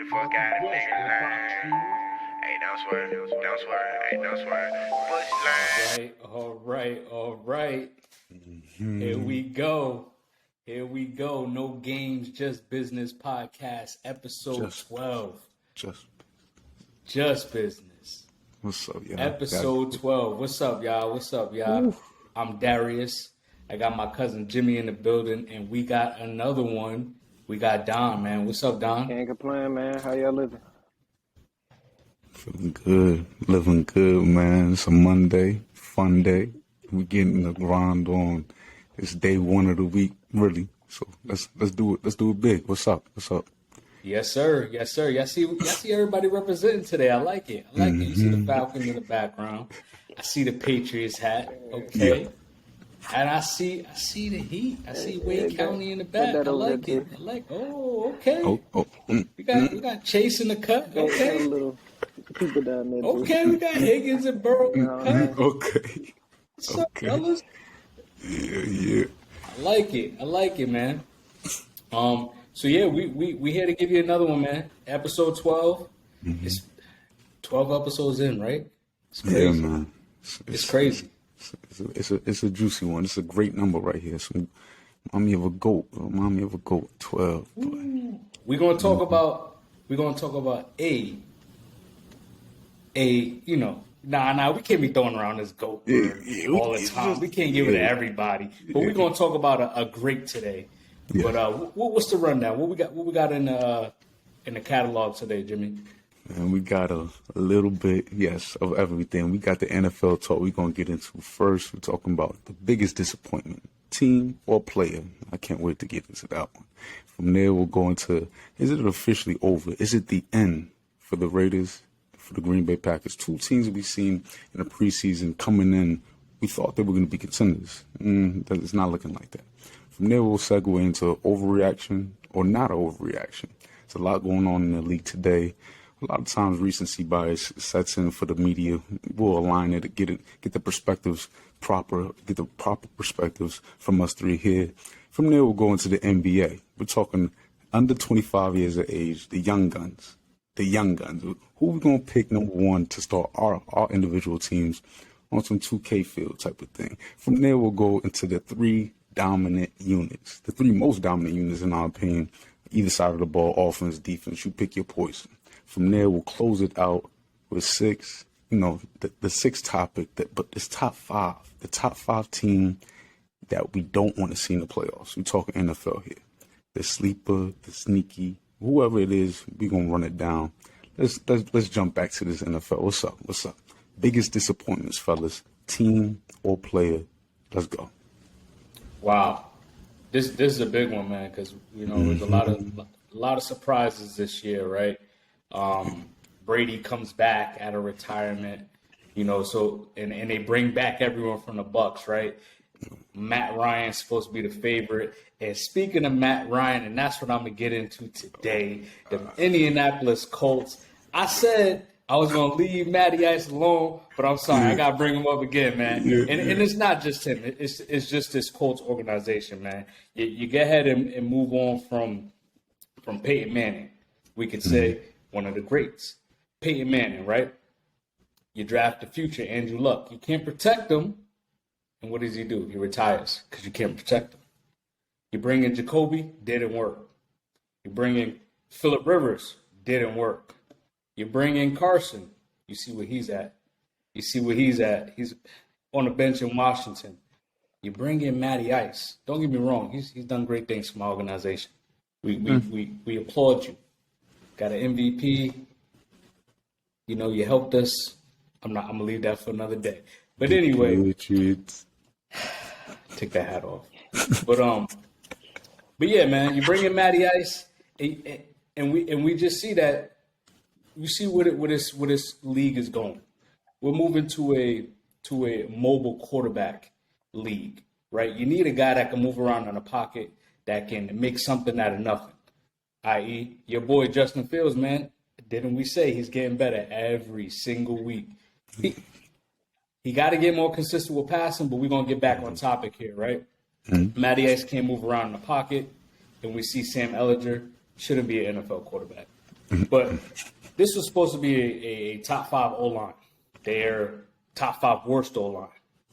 Fuck out of nigga line. Hey, don't swear, hey, don't swear. Push line. All right. Here we go. No Games, Just Business podcast, episode 12. Just Business. What's up, y'all? Episode 12. What's up, y'all? Ooh. I'm Darius. I got my cousin Jimmie in the building, and we got another one. We got Don, man. What's up, Don? Can't complain, man. How y'all living? Feeling good. Living good, man. It's a Monday. Fun day. We getting the grind on. It's day one of the week, really. So let's do it. Let's do it big. What's up? Yes, sir. Y'all see everybody representing today. I like it. You see the Falcons in the background. I see the Patriots hat. Okay. Yeah. And I see the Heat. I see Wade County in the back. I like it. Okay. We got Chase in the cut. Okay. Little people down there. Okay, we got Higgins and Burrow in the cut. Okay. What's up, fellas? Yeah. I like it, man. So yeah, we here to give you another one, man. Episode 12. Mm-hmm. It's 12 episodes in, right? It's crazy. Yeah, man. It's crazy. It's a juicy one. It's a great number right here. So, remind me of a goat. 12. We're gonna talk about we can't be throwing around this goat word all the time. We can't give it to everybody. But we're gonna talk about a great today. Yeah. But what's the rundown? What we got in the catalog today, Jimmie? And we got a little bit, yes, of everything. We got the NFL talk we're going to get into first. We're talking about the biggest disappointment, team or player. I can't wait to get into that one. From there, we'll go into, is it officially over? Is it the end for the Raiders, for the Green Bay Packers? Two teams we've seen in the preseason coming in. We thought they were going to be contenders. It's not looking like that. From there, we'll segue into overreaction or not overreaction. There's a lot going on in the league today. A lot of times recency bias sets in for the media. We'll align it, get the perspectives proper, get the proper perspectives from us three here. From there, we'll go into the NBA. We're talking under 25 years of age, the young guns. Who we going to pick number one to start our individual teams on some 2K field type of thing. From there, we'll go into the three dominant units, the three most dominant units in our opinion, either side of the ball, offense, defense. You pick your poison. From there, we'll close it out with six, the sixth topic, but it's top five, the top five team that we don't want to see in the playoffs. We're talking NFL here. The sleeper, the sneaky, whoever it is, we're going to run it down. Let's jump back to this NFL. What's up? Biggest disappointments, fellas, team or player. Let's go. Wow. This is a big one, man, because, there's a lot of surprises this year, right? Brady comes back out of retirement, so and they bring back everyone from the Bucs, right? Matt Ryan's supposed to be the favorite. And speaking of Matt Ryan, and that's what I'm gonna get into today, the Indianapolis Colts. I said I was gonna leave Matty Ice alone, but I'm sorry, I gotta bring him up again, man. And it's not just him; it's just this Colts organization, man. You get ahead and move on from Peyton Manning. We could say. One of the greats, Peyton Manning, right? You draft the future Andrew Luck. You can't protect him. And what does he do? He retires because you can't protect him. You bring in Jacoby, didn't work. You bring in Phillip Rivers, didn't work. You bring in Carson, you see where he's at. He's on the bench in Washington. You bring in Matty Ice. Don't get me wrong. He's done great things for my organization. We applaud you. Got an MVP. You helped us. I'm gonna leave that for another day. But anyway, take that hat off. But yeah, man, you bring in Matty Ice, and we just see that. You see where this league is going. We're moving to a mobile quarterback league, right? You need a guy that can move around in a pocket, that can make something out of nothing. I.e., your boy Justin Fields, man, didn't we say he's getting better every single week? He got to get more consistent with passing, but we're going to get back on topic here, right? Matty Ice can't move around in the pocket, and we see Sam Ellinger shouldn't be an NFL quarterback. But this was supposed to be a top 5 O-line. They're top 5 worst O-line.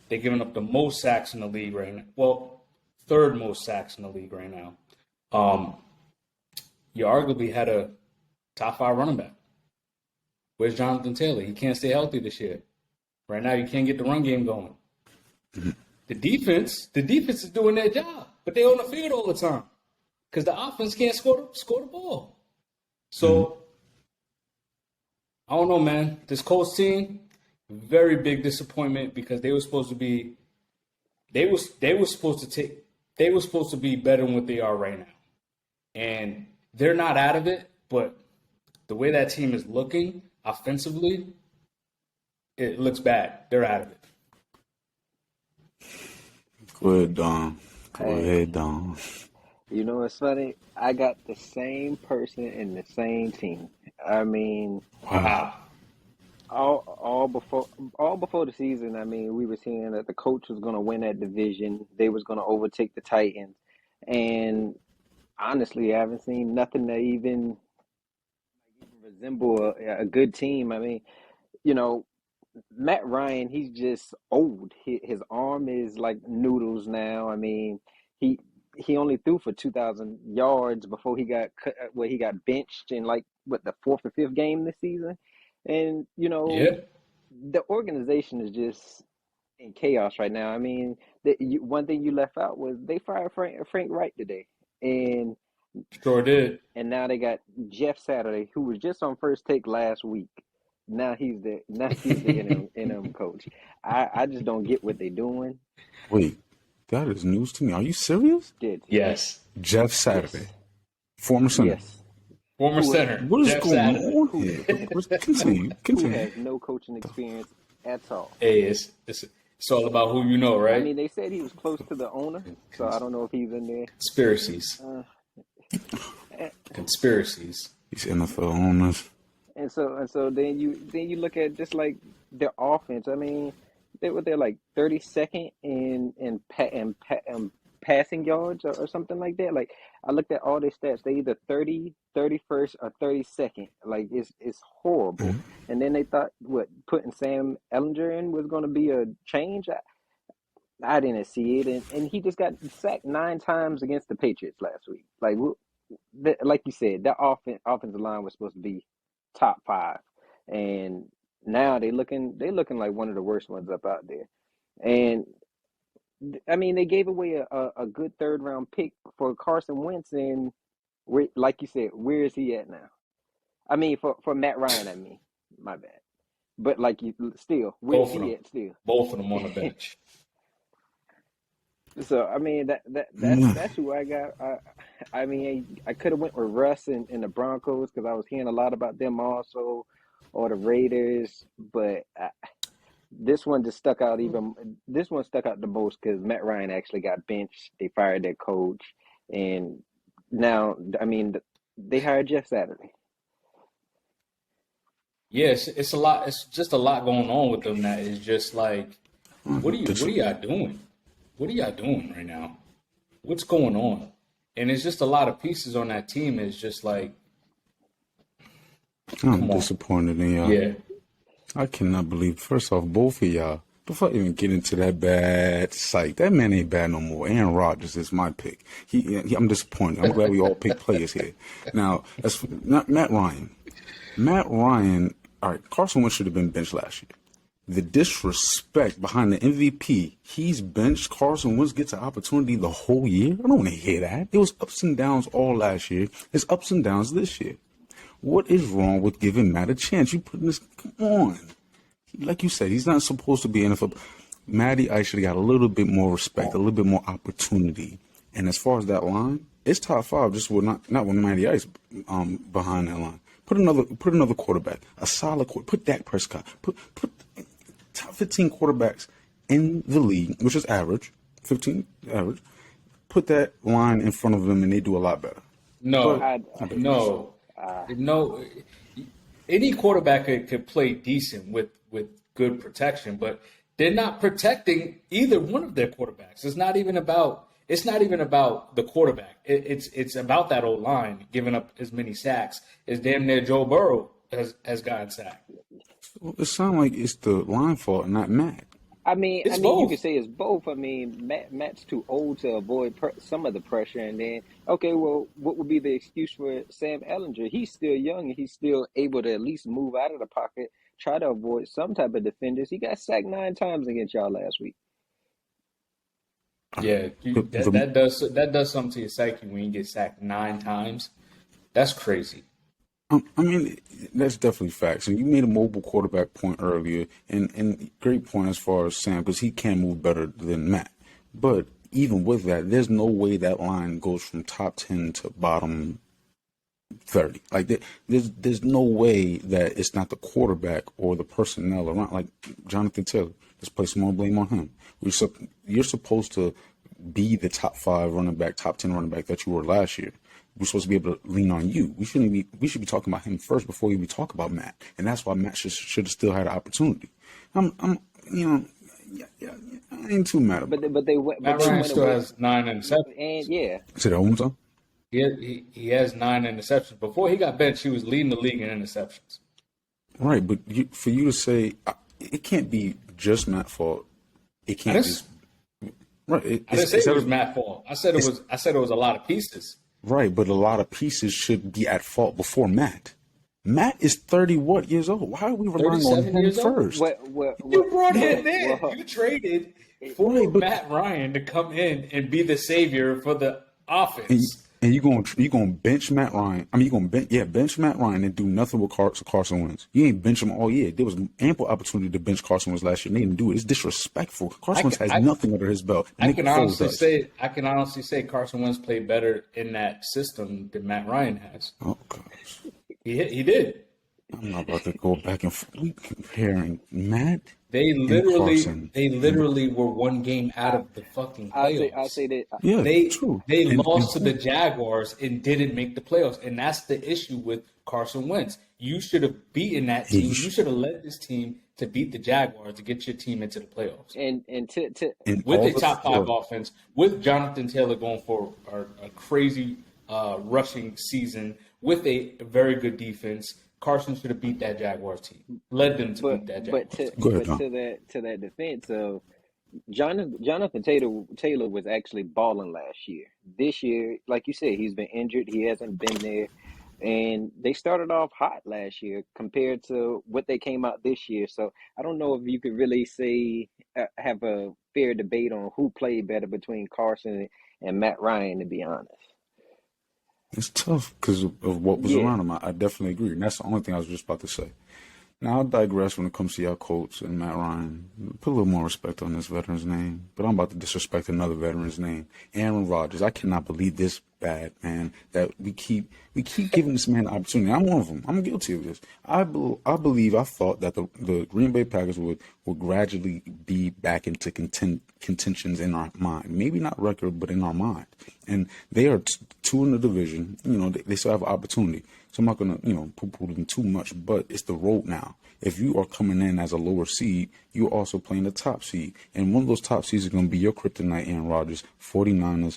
They're giving up the most sacks in the league right now. Well, third most sacks in the league right now. You arguably had a top 5 running back. Where's Jonathan Taylor? He can't stay healthy this year. Right now, you can't get the run game going. The defense is doing their job, but they on the field all the time because the offense can't score the ball. So I don't know, man. This Colts team, very big disappointment because they were supposed to be supposed to be better than what they are right now, and they're not out of it. But the way that team is looking offensively, it looks bad. They're out of it. Go ahead, Don. Go ahead, Don. You know what's funny? I got the same person in the same team. I mean, Wow. all before the season. I mean, we were seeing that the Colts was going to win that division. They was going to overtake the Titans, and honestly, I haven't seen nothing that even resemble a good team. I mean, you know, Matt Ryan, he's just old. His arm is like noodles now. I mean, he only threw for 2,000 yards before he got he got benched in like the 4th or 5th game this season. And you know, the organization is just in chaos right now. I mean, one thing you left out was they fired Frank Wright today, and Sure did. and now they got Jeff Saturday, who was just on First Take last week. Now he's the interim coach. I just don't get what they're doing. Wait, that is news to me. Are you serious? Yes. Jeff Saturday, former center. Yes. Former center. What is Jeff going Saturday. on here? Continue. Who has no coaching experience at all. Hey, it's all about who you know, right? I mean, they said he was close to the owner, so I don't know if he's in there. Conspiracies. Conspiracies. These NFL owners. And so then you look at just like their offense. I mean, they're like 32nd in passing yards or something like that. Like I looked at all their stats. They either 30, 31st, or 32nd. Like it's horrible. And then they thought putting Sam Ellinger in was going to be a change. I didn't see it, and he just got sacked 9 times against the Patriots last week. Like you said, that offensive line was supposed to be top 5, and now they're looking like one of the worst ones up out there. And I mean, they gave away a good 3rd round pick for Carson Wentz, and like you said, where is he at now? I mean, for Matt Ryan, I mean, my bad. But like where's he at still? Both of them on the bench. So I mean that's who I got. I mean I could have went with Russ and the Broncos because I was hearing a lot about them also, or the Raiders. But this one just stuck out This one stuck out the most because Matt Ryan actually got benched. They fired their coach, and now I mean they hired Jeff Saturday. Yes, it's a lot. It's just a lot going on with them. That is just like, what are y'all doing? What are y'all doing right now? What's going on? And it's just a lot of pieces on that team. It's just like, I'm disappointed in y'all. Yeah. I cannot believe, first off, both of y'all, before I even get into that bad sight, that man ain't bad no more. Aaron Rodgers is my pick. I'm disappointed. I'm glad we all pick players here. Now, that's not Matt Ryan. Matt Ryan, all right, Carson Wentz should have been benched last year. The disrespect behind the MVP, he's benched. Carson Wentz gets an opportunity the whole year. I don't want to hear that. It was ups and downs all last year. It's ups and downs this year. What is wrong with giving Matt a chance? You putting this, come on. Like you said, he's not supposed to be NFL. Matty actually got a little bit more respect, a little bit more opportunity. And as far as that line, it's top 5, just with not with Matty Ice behind that line. Put another quarterback, a solid quarterback. Put Dak Prescott. Put top 15 quarterbacks in the league, which is average, 15 average. Put that line in front of them, and they do a lot better. No. Any quarterback could play decent with good protection, but they're not protecting either one of their quarterbacks. It's not even about It's not even about the quarterback. It's about that old line giving up as many sacks as damn near Joe Burrow has gotten sacked. Well, it sounds like it's the line fault, not Matt. It's You could both. say it's both. Matt's too old to avoid some of the pressure, and then okay, well, what would be the excuse for Sam Ellinger? He's still young and he's still able to at least move out of the pocket, try to avoid some type of defenders. He got sacked 9 times against y'all last week. Yeah, The, the, that does something to your psyche when you get sacked 9 times. That's crazy. I mean, that's definitely facts. And you made a mobile quarterback point earlier, and great point as far as Sam, because he can move better than Matt. But even with that, there's no way that line goes from top 10 to bottom 30. Like, there's no way that it's not the quarterback or the personnel around. Like, Jonathan Taylor, let's place some more blame on him. You're supposed to be the top 5 running back, top 10 running back that you were last year. We're supposed to be able to lean on you. We should be talking about him first before we talk about Matt. And that's why Matt should have still had an opportunity. Yeah, I ain't too mad about it. Matt Ryan still has 9 interceptions. And yeah, Say that one more time. He has 9 interceptions. Before he got benched, he was leading the league in interceptions. Right, but for you to say it can't be just Matt's fault. It can't be. Right. I didn't say it was Matt's fault. I said it was a lot of pieces. Right, but a lot of pieces should be at fault before Matt. Matt is 30 years old? Why are we relying on him first? You brought him in. You traded for Matt Ryan to come in and be the savior for the offense. And you gonna bench Matt Ryan? I mean, you gonna bench Matt Ryan and do nothing with Carson Wentz. You ain't bench him all year. There was ample opportunity to bench Carson Wentz last year. And they didn't do it. It's disrespectful. Carson Wentz has nothing under his belt. I can honestly say Carson Wentz played better in that system than Matt Ryan has. Oh gosh, he did. I'm not about to go back and forth comparing Matt. They literally were one game out of the fucking playoffs. I say that. Yeah, true. They lost to the Jaguars and didn't make the playoffs, and that's the issue with Carson Wentz. You should have beaten that team. You should have led this team to beat the Jaguars to get your team into the playoffs. And with a top 5 offense, with Jonathan Taylor going for a crazy rushing season, with a very good defense. Carson should have beat that Jaguars team, led them to beat that Jaguars team. To that defense of Jonathan Taylor was actually balling last year. This year, like you said, he's been injured. He hasn't been there, and they started off hot last year compared to what they came out this year. So I don't know if you could really say have a fair debate on who played better between Carson and Matt Ryan. To be honest. It's tough because of what was around him. I definitely agree. And that's the only thing I was just about to say. Now, I'll digress when it comes to y'all Colts and Matt Ryan. Put a little more respect on this veteran's name. But I'm about to disrespect another veteran's name. Aaron Rodgers. I cannot believe this bad, man, that we keep giving this man the opportunity. I'm one of them. I'm guilty of this. I thought that the Green Bay Packers would gradually be back into contentions in our mind. Maybe not record, but in our mind. And they are 2 in the division. You know, they still have an opportunity. So I'm not going to, poo-poo them too much, but it's the road now. If you are coming in as a lower seed, you're also playing the top seed. And one of those top seeds is going to be your kryptonite, Aaron Rodgers, 49ers,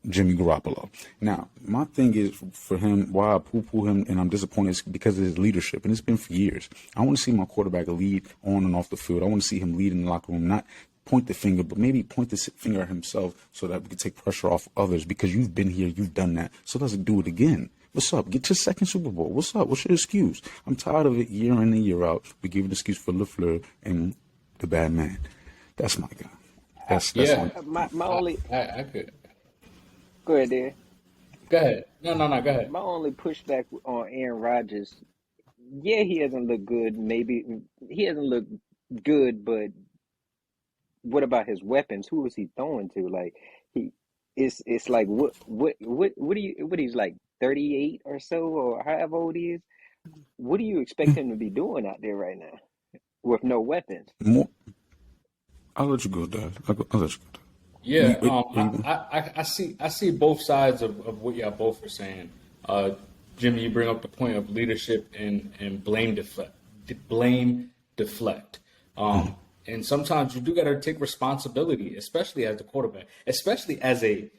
Jimmy Garoppolo. Now, my thing is for him, why I poo-poo him and I'm disappointed is because of his leadership. And it's been for years. I want to see my quarterback lead on and off the field. I want to see him lead in the locker room, not point the finger, but maybe point the finger at himself so that we can take pressure off others because you've been here, you've done that. So let's do it again. What's up? Get your second Super Bowl. What's up? What's your excuse? I'm tired of it year in and year out. We give an excuse for LaFleur and the bad man. That's my guy. That's my only. I could. Go ahead, there. Go ahead. No, go ahead. My only pushback on Aaron Rodgers, he hasn't looked good. Maybe he hasn't looked good, but what about his weapons? Who is he throwing to? Like it's like what he's like 38 or so, or however old he is. What do you expect him to be doing out there right now with no weapons? I'll let you go, Dad. I'll let you go. Yeah, I see both sides of what y'all both are saying. Jimmy, you bring up the point of leadership and blame deflect. And sometimes you do got to take responsibility, especially as the quarterback, especially as a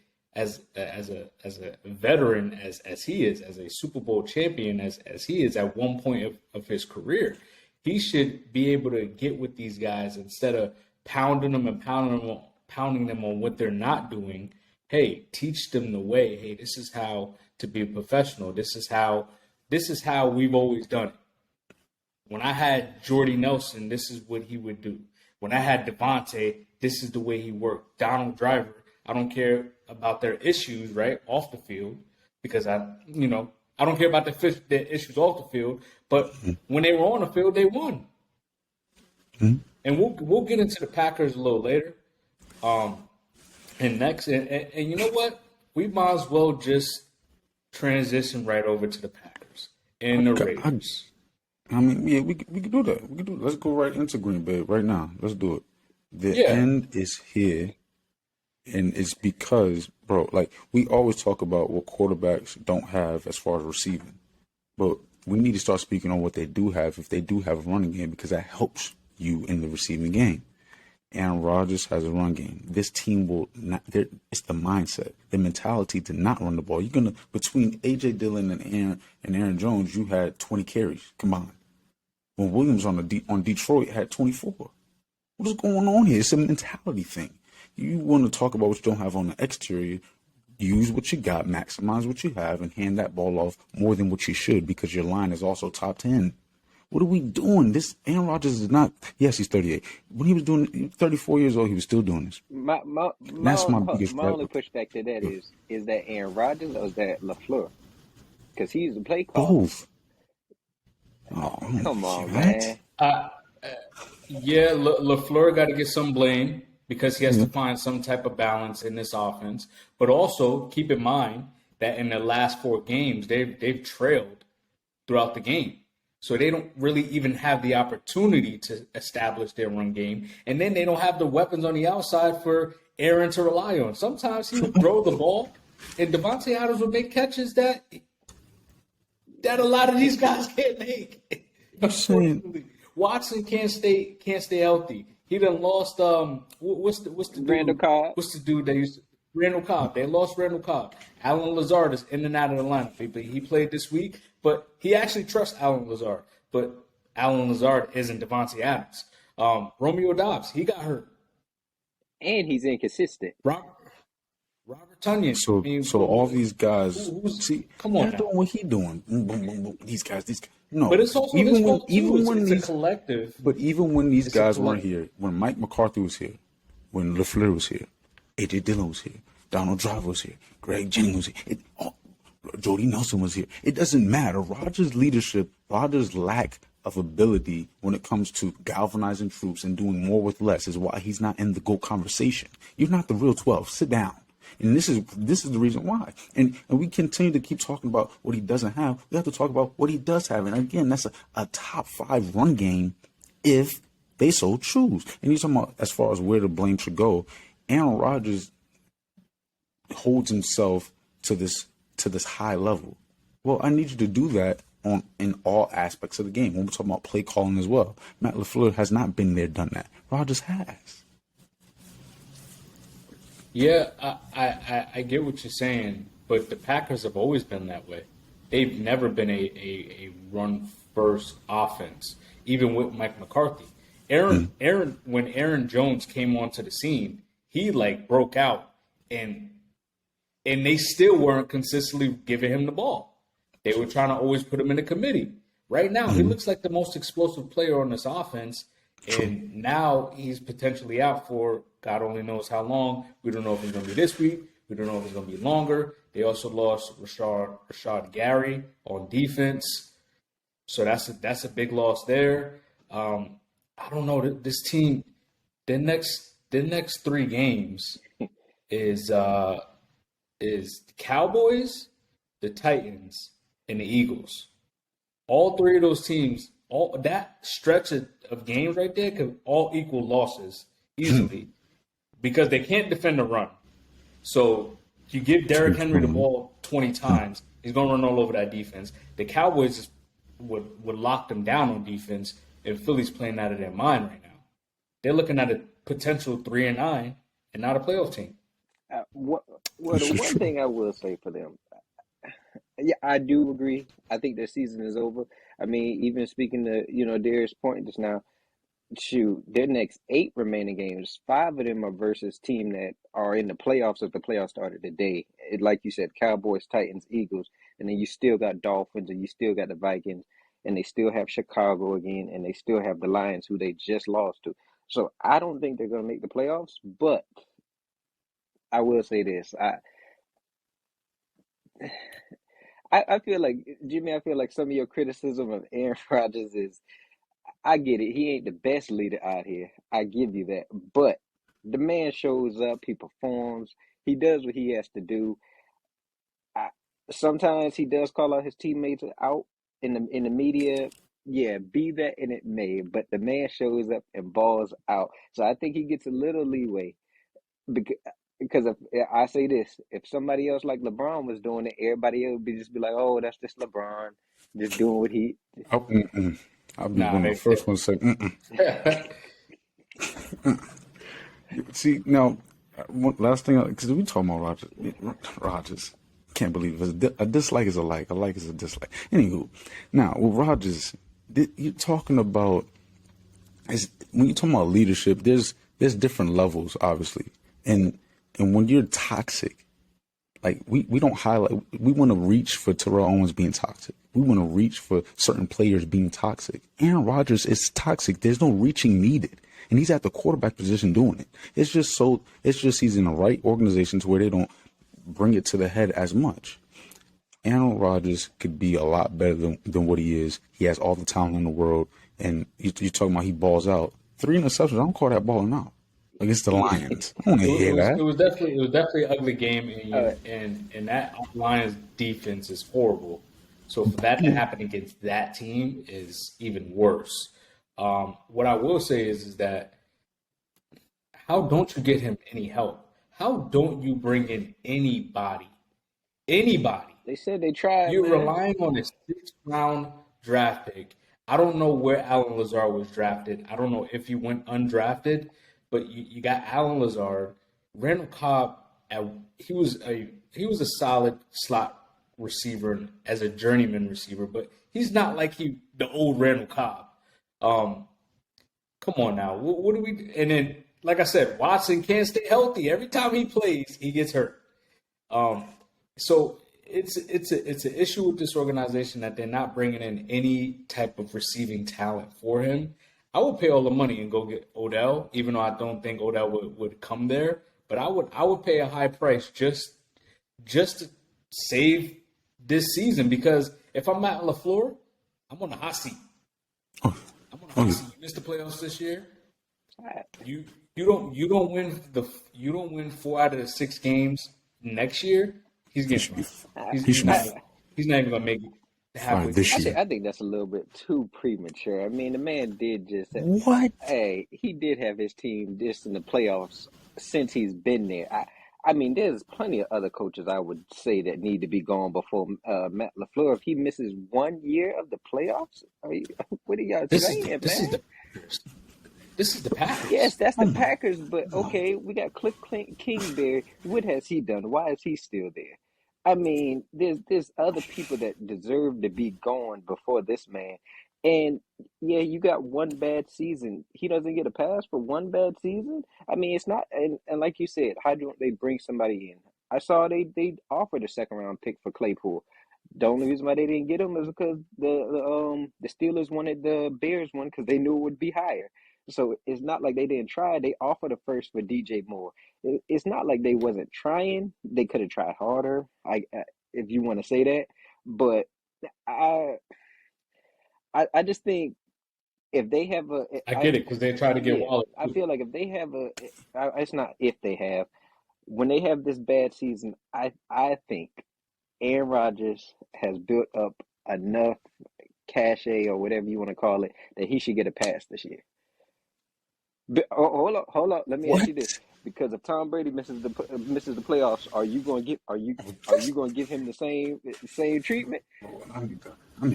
veteran as he is, as a Super Bowl champion as he is at one point of his career. He should be able to get with these guys instead of pounding them and pounding them on what they're not doing. Hey, teach them the way. Hey, this is how to be a professional. This is how we've always done it. When I had Jordy Nelson, this is what he would do. When I had Devontae, this is the way he worked. Donald Driver, I don't care about their issues, right, off the field, because I don't care about their issues off the field. But when they were on the field, they won. Mm-hmm. And we'll get into the Packers a little later. And next, and you know what? We might as well just transition right over to the Packers and the Raiders. I mean, yeah, we can do that. We can do. Let's go right into Green Bay right now. Let's do it. The end is here, and it's because, bro, like we always talk about what quarterbacks don't have as far as receiving, but we need to start speaking on what they do have if they do have a running game, because that helps you in the receiving game. Aaron Rodgers has a run game. This team will not. It's the mindset, the mentality to not run the ball. You're gonna, between AJ Dillon and Aaron Jones, you had 20 carries combined. When Williams on Detroit had 24. What is going on here? It's a mentality thing. You want to talk about what you don't have on the exterior, use what you got, maximize what you have, and hand that ball off more than what you should, because your line is also top 10. What are we doing? This Aaron Rodgers is not. Yes, he's 38. When he was doing 34 years old, he was still doing this. That's my biggest. My only pushback to that is that Aaron Rodgers or is that LaFleur? Because he's the play caller. Both. Oh, come on, man. LaFleur got to get some blame because he has to find some type of balance in this offense. But also keep in mind that in the last 4 games, they've trailed throughout the game. So they don't really even have the opportunity to establish their run game. And then they don't have the weapons on the outside for Aaron to rely on. Sometimes he would throw the ball, and Davante Adams would make catches that a lot of these guys can't make. Watson can't stay healthy. He done lost what's the dude? Randall Cobb. What's the dude they used to Randall Cobb. They lost Randall Cobb. Alan Lazard is in and out of the lineup. He played this week, but he actually trusts Alan Lazard. But Alan Lazard isn't Davante Adams. Romeo Dobbs, he got hurt. And he's inconsistent. Robert Tonyan. So all these guys, come on, doing what he doing. These guys. No, but it's also even his when fault too. It's a collective. But even when these guys weren't here, when Mike McCarthy was here, when LaFleur was here, AJ Dillon was here, Donald Driver was here, Greg Jennings was here, Jordy Nelson was here. It doesn't matter. Rodgers' leadership, Rodgers' lack of ability when it comes to galvanizing troops and doing more with less is why he's not in the GOAT conversation. You're not the real 12. Sit down. And this is the reason why. And we continue to keep talking about what he doesn't have. We have to talk about what he does have. And again, that's a top 5 run game if they so choose. And you're talking about as far as where the blame should go. Aaron Rodgers holds himself to this high level. Well, I need you to do that in all aspects of the game. When we're talking about play calling as well, Matt LaFleur has not been there, done that. Rodgers has. Yeah, I get what you're saying, but the Packers have always been that way. They've never been a run-first offense, even with Mike McCarthy. When Aaron Jones came onto the scene, he broke out, and they still weren't consistently giving him the ball. They were trying to always put him in a committee. Right now, he looks like the most explosive player on this offense, and now he's potentially out for God only knows how long. We don't know if it's going to be this week. We don't know if it's going to be longer. They also lost Rashad Gary on defense. So that's a big loss there. I don't know. This team, the next 3 games is the Cowboys, the Titans, and the Eagles. All 3 of those teams, all that stretch of games right there could all equal losses easily because they can't defend the run. So you give Derrick Henry the ball 20 times, he's going to run all over that defense. The Cowboys would lock them down on defense, and Philly's playing out of their mind right now. they're looking at a potential 3-9 and not a playoff team. What? Well, This the is one true. thing I will say for them, yeah, I do agree. I think their season is over. I mean, even speaking to Darius' point just now, shoot, their next 8 remaining games, 5 of them are versus team that are in the playoffs if the playoffs started today. Like you said, Cowboys, Titans, Eagles, and then you still got Dolphins, and you still got the Vikings, and they still have Chicago again, and they still have the Lions, who they just lost to. So I don't think they're going to make the playoffs, but I will say this: I feel like Jimmy. I feel like some of your criticism of Aaron Rodgers is, I get it. He ain't the best leader out here. I give you that. But the man shows up, he performs, he does what he has to do. I, Sometimes he does call out his teammates out in the media. Yeah, be that and it may, but the man shows up and balls out. So I think he gets a little leeway because. Because if I say this, if somebody else like LeBron was doing it, everybody else would just be like, "Oh, that's just LeBron, just doing what he." I'll be Nah, one of the first ones to say, mm-mm. See, now, one last thing, because we talking about Rogers. Can't believe it. A dislike is a like. A like is a dislike. Anywho, now, with Rogers, you're talking about, when you're talking about leadership, there's different levels, obviously. And when you're toxic, like we don't highlight, we want to reach for Terrell Owens being toxic. We want to reach for certain players being toxic. Aaron Rodgers is toxic. There's no reaching needed. And he's at the quarterback position doing it. It's just he's in the right organization to where they don't bring it to the head as much. Aaron Rodgers could be a lot better than what he is. He has all the talent in the world. And you're talking about he balls out. 3 interceptions. I don't call that balling out against the Lions. I don't want to hear It that. was definitely an ugly game, Uh, and that Lions defense is horrible. So for that to happen against that team is even worse. What I will say is that, how don't you get him any help? How don't you bring in anybody? Anybody? they said they tried, You're man. relying on a 6th round draft pick. I don't know where Alan Lazard was drafted. I don't know if he went undrafted, but you got Alan Lazard, Randall Cobb. He was a solid slot receiver as a journeyman receiver, but he's not like the old Randall Cobb. Um, Come on now, what do we? And then, like I said, Watson can't stay healthy. Every time he plays, he gets hurt. Um, so it's an issue with this organization that they're not bringing in any type of receiving talent for him. I would pay all the money and go get Odell, even though I don't think Odell would come there. But I would pay a high price just to save this season, because if I'm Matt LaFleur, I'm on the hot seat. I'm on the Oh, hot yeah. seat. You missed the playoffs this year. I- You you don't win 4 out of the 6 games next year. He's He getting should be. fired. I, He's He he's should be not he's not even gonna make it halfway fired through the this I year. think season. I think that's a little bit too premature. I mean, the man did just What? hey, he did have his team this in the playoffs since he's been there. I mean, there's plenty of other coaches I would say that need to be gone before Matt LaFleur. If he misses 1 year of the playoffs, what are y'all saying, This is man? the Packers. This is the Packers. Yes, that's the Oh my Packers, but God. okay, we got Cliff Kingsbury. What has he done? Why is he still there? I mean, there's other people that deserve to be gone before this man. And yeah, you got one bad season. He doesn't get a pass for one bad season. I mean, it's not. And like you said, how do they bring somebody in? I saw they offered a 2nd round pick for Claypool. The only reason why they didn't get him is because the Steelers wanted the Bears one because they knew it would be higher. So it's not like they didn't try. They offered a first for DJ Moore. It's not like they wasn't trying. They could have tried harder. If you want to say that, but I I just think if they have I get it because they try to get yeah, Waller I too. feel like if they have it's not if they have, when they have this bad season, I think Aaron Rodgers has built up enough cachet or whatever you want to call it that he should get a pass this year. But, hold up. Let me ask What? you this: Because if Tom Brady misses the playoffs, are you going to give him the same treatment?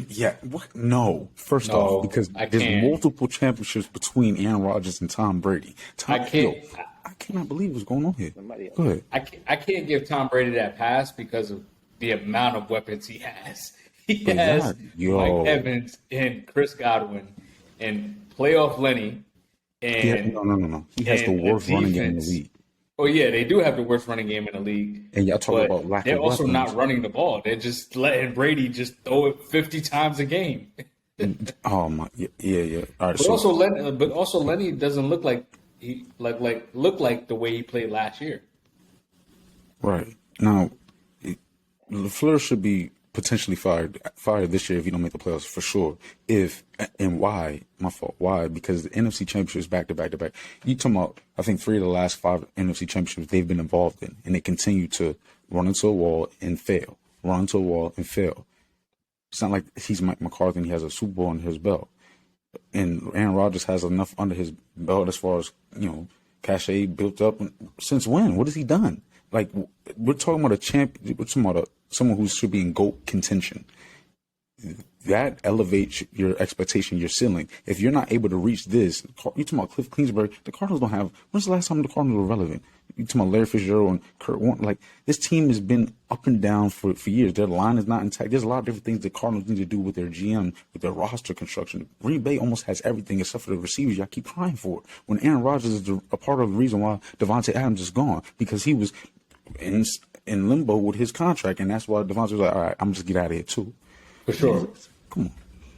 Yeah. What? No. First off, No, because I there's can't. multiple championships between Aaron Rodgers and Tom Brady. I can't. I cannot believe what's going on here. Somebody else. Go ahead. I can't give Tom Brady that pass because of the amount of weapons he has. He But has yo, Mike Evans and Chris Godwin and playoff Lenny and no. He has the and worst running game in the defense. league. Oh yeah, they do have the worst running game in the league. And y'all talk But about lack they're of also weapons. not running the ball. They're just letting Brady just throw it 50 times a game. Oh my, yeah. All right, But also Lenny doesn't look like look like the way he played last year. right now, LaFleur should be potentially fired this year if you don't make the playoffs for sure. And why? My fault. Why? Because the NFC Championships back to back to back. You talking about? I think 3 of the last 5 NFC Championships they've been involved in, and they continue to run into a wall and fail. Run into a wall and fail. It's not like he's Mike McCarthy and he has a Super Bowl on his belt. And Aaron Rodgers has enough under his belt as far as, cachet built up. Since when? What has he done? Like, we're talking about a champion. We're talking about someone who should be in GOAT contention. That elevates your expectation, your ceiling. If you're not able to reach this, you're talking about Cliff Kingsbury. The Cardinals don't have. When's the last time the Cardinals were relevant? You're talking about Larry Fitzgerald and Kurt Warner. Like, this team has been up and down for years. Their line is not intact. There's a lot of different things the Cardinals need to do with their GM, with their roster construction. Green Bay almost has everything except for the receivers. Y'all keep crying for it. When Aaron Rodgers is a part of the reason why Devontae Adams is gone, because he was in limbo with his contract, and that's why Devontae was like, all right, I'm just get out of here too. For sure. Come on.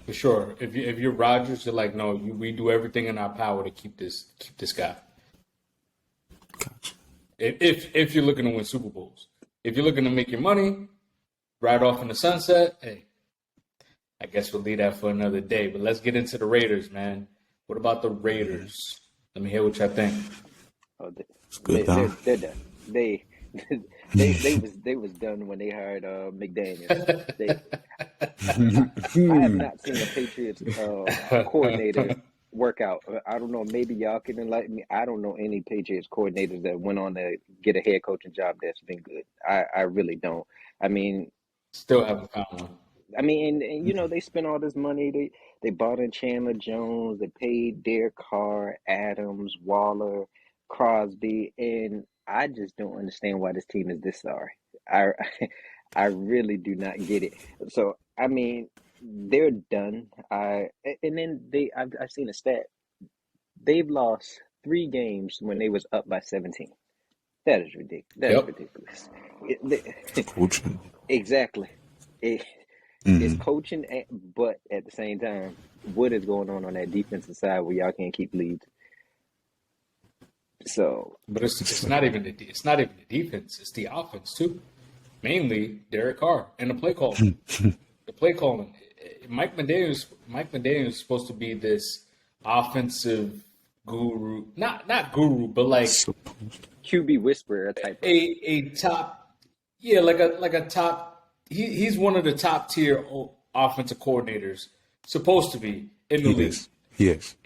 For sure. If you're Rodgers, you're like, no, we do everything in our power to keep this guy. Gotcha. If you're looking to win Super Bowls, if you're looking to make your money, ride off in the sunset, hey, I guess we'll leave that for another day. But let's get into the Raiders, man. What about the Raiders? Let me hear what y'all think. Oh, Good, they're done. They was done when they hired McDaniels. I have not seen a Patriots coordinator work out. I don't know. Maybe y'all can enlighten me. I don't know any Patriots coordinators that went on to get a head coaching job that's been good. I really don't. I mean, Still haven't found one. and they spent all this money. They bought in Chandler Jones. They paid Derek Carr, Adams, Waller, Crosby, and I just don't understand why this team is this sorry. I really do not get it. So they're done. I've seen a stat. They've lost 3 games when they was up by 17. That is ridiculous. That is ridiculous. Coaching. Exactly. It's coaching, but at the same time, what is going on that defensive side where y'all can't keep leads? So, But it's not even the defense; it's the offense too. Mainly Derek Carr and the play calling. The play calling. Mike McDaniels is supposed to be this offensive guru, not guru, but like QB whisperer type. a top, yeah, like a top. He's one of the top tier offensive coordinators, supposed to be in the league. Yes.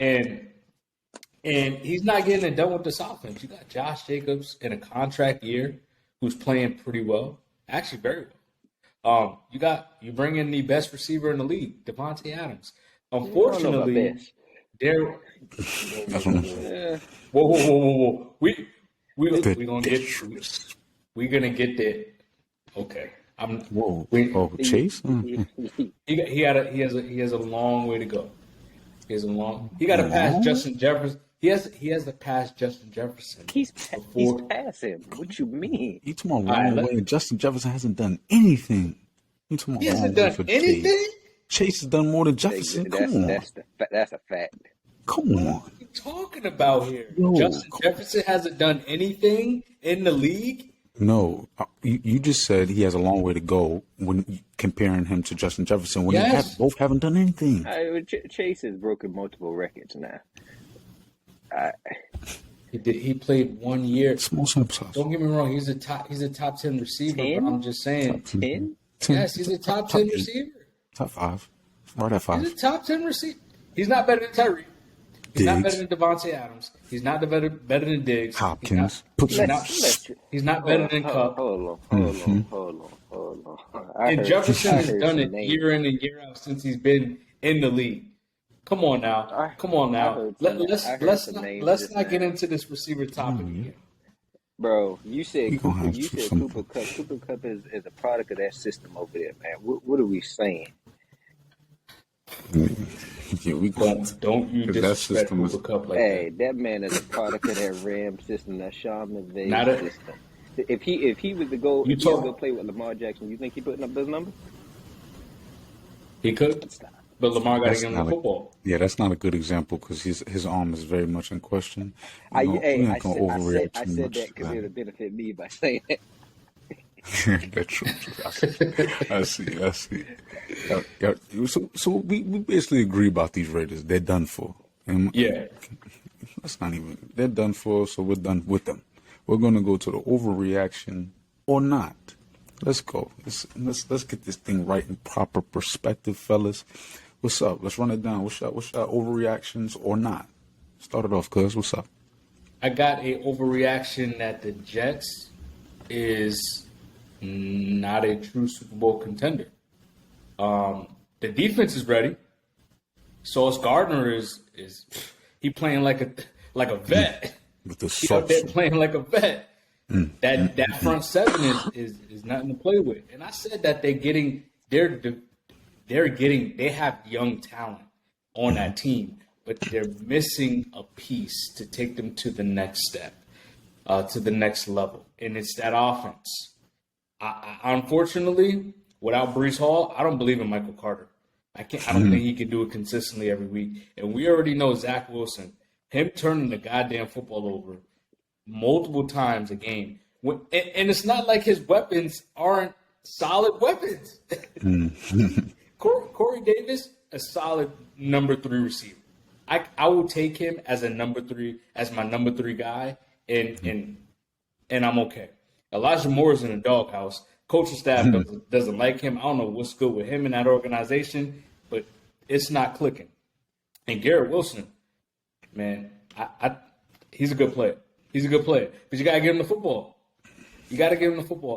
And he's not getting it done with this offense. You got Josh Jacobs in a contract year who's playing pretty well, actually very well. You bring in the best receiver in the league, Devontae Adams. Unfortunately, whoa. We're gonna get there. Okay. Chase? He has a long way to go. He got to pass Justin Jefferson. He has to pass Justin Jefferson. He's past him. What you mean? You talking about long way? Justin Jefferson hasn't done anything. You talking about he hasn't done anything? Chase has done more than Jefferson. Come on. That's a fact. Come on. What are you talking about here? Justin Jefferson hasn't done anything in the league? No, you just said he has a long way to go when comparing him to Justin Jefferson. When both haven't done anything. Chase has broken multiple records now. He played 1 year. Small sample size. Don't get me wrong. He's a top 10 receiver. 10? But I'm just saying. 10? Yes, he's a top 10 receiver. Top 5. Right at 5. He's a top 10 receiver. He's not better than Tyreek. He's not better Diggs, than Devontae Adams. He's not better than Diggs. Hopkins. Put He's some. not. Let's He's not better than Cup. hold on. And Jefferson I has heard done some it names. year in and year out since he's been in the league. Come on now. I Come on I now. heard Let, some let's I heard let's some not names let's just not get now. into this receiver topic again. Bro, you said We gonna Cooper. have You to said some. Cooper Cup. Cooper Cup is a product of that system over there, man. What are we saying? Yeah, we Don't you because that disrespect system is Cooper Cup like Hey, that. that man is a product of that Ram system, that Sean McVay Not a system. If he was to go you talk. play with Lamar Jackson, you think he putting up those numbers? He could, Stop. but Lamar got to that's give him the not a football. yeah, that's not a good example because his arm is very much in question. We're not gonna overreact I too said much that to because it that. would benefit me by saying that. That's true. I see. So we basically agree about these Raiders. They're done for. And Yeah. that's not even. They're done for. So we're done with them. We're gonna go to the overreaction or not. Let's go. Let's get this thing right in proper perspective, fellas. What's up? Let's run it down. What's your overreactions or not? Start it off, cuz. What's up? I got a overreaction that the Jets is not a true Super Bowl contender. The defense is ready. Sauce Gardner is he playing like a vet. With the He out there sauce. playing like a vet. That front seven is nothing to play with. And I said that they have young talent on that team, but they're missing a piece to take them to the next step, to the next level, and it's that offense. I unfortunately, without Brees Hall, I don't believe in Michael Carter. I don't think he can do it consistently every week. And we already know Zach Wilson, him turning the goddamn football over multiple times a game. And it's not like his weapons aren't solid weapons. Corey Davis, a solid number 3 receiver. I will take him as my number three guy, and I'm okay. Elijah Moore is in a doghouse. Coaching staff doesn't like him. I don't know what's good with him in that organization, but it's not clicking. And Garrett Wilson, man, he's a good player. He's a good player, but you gotta give him the football.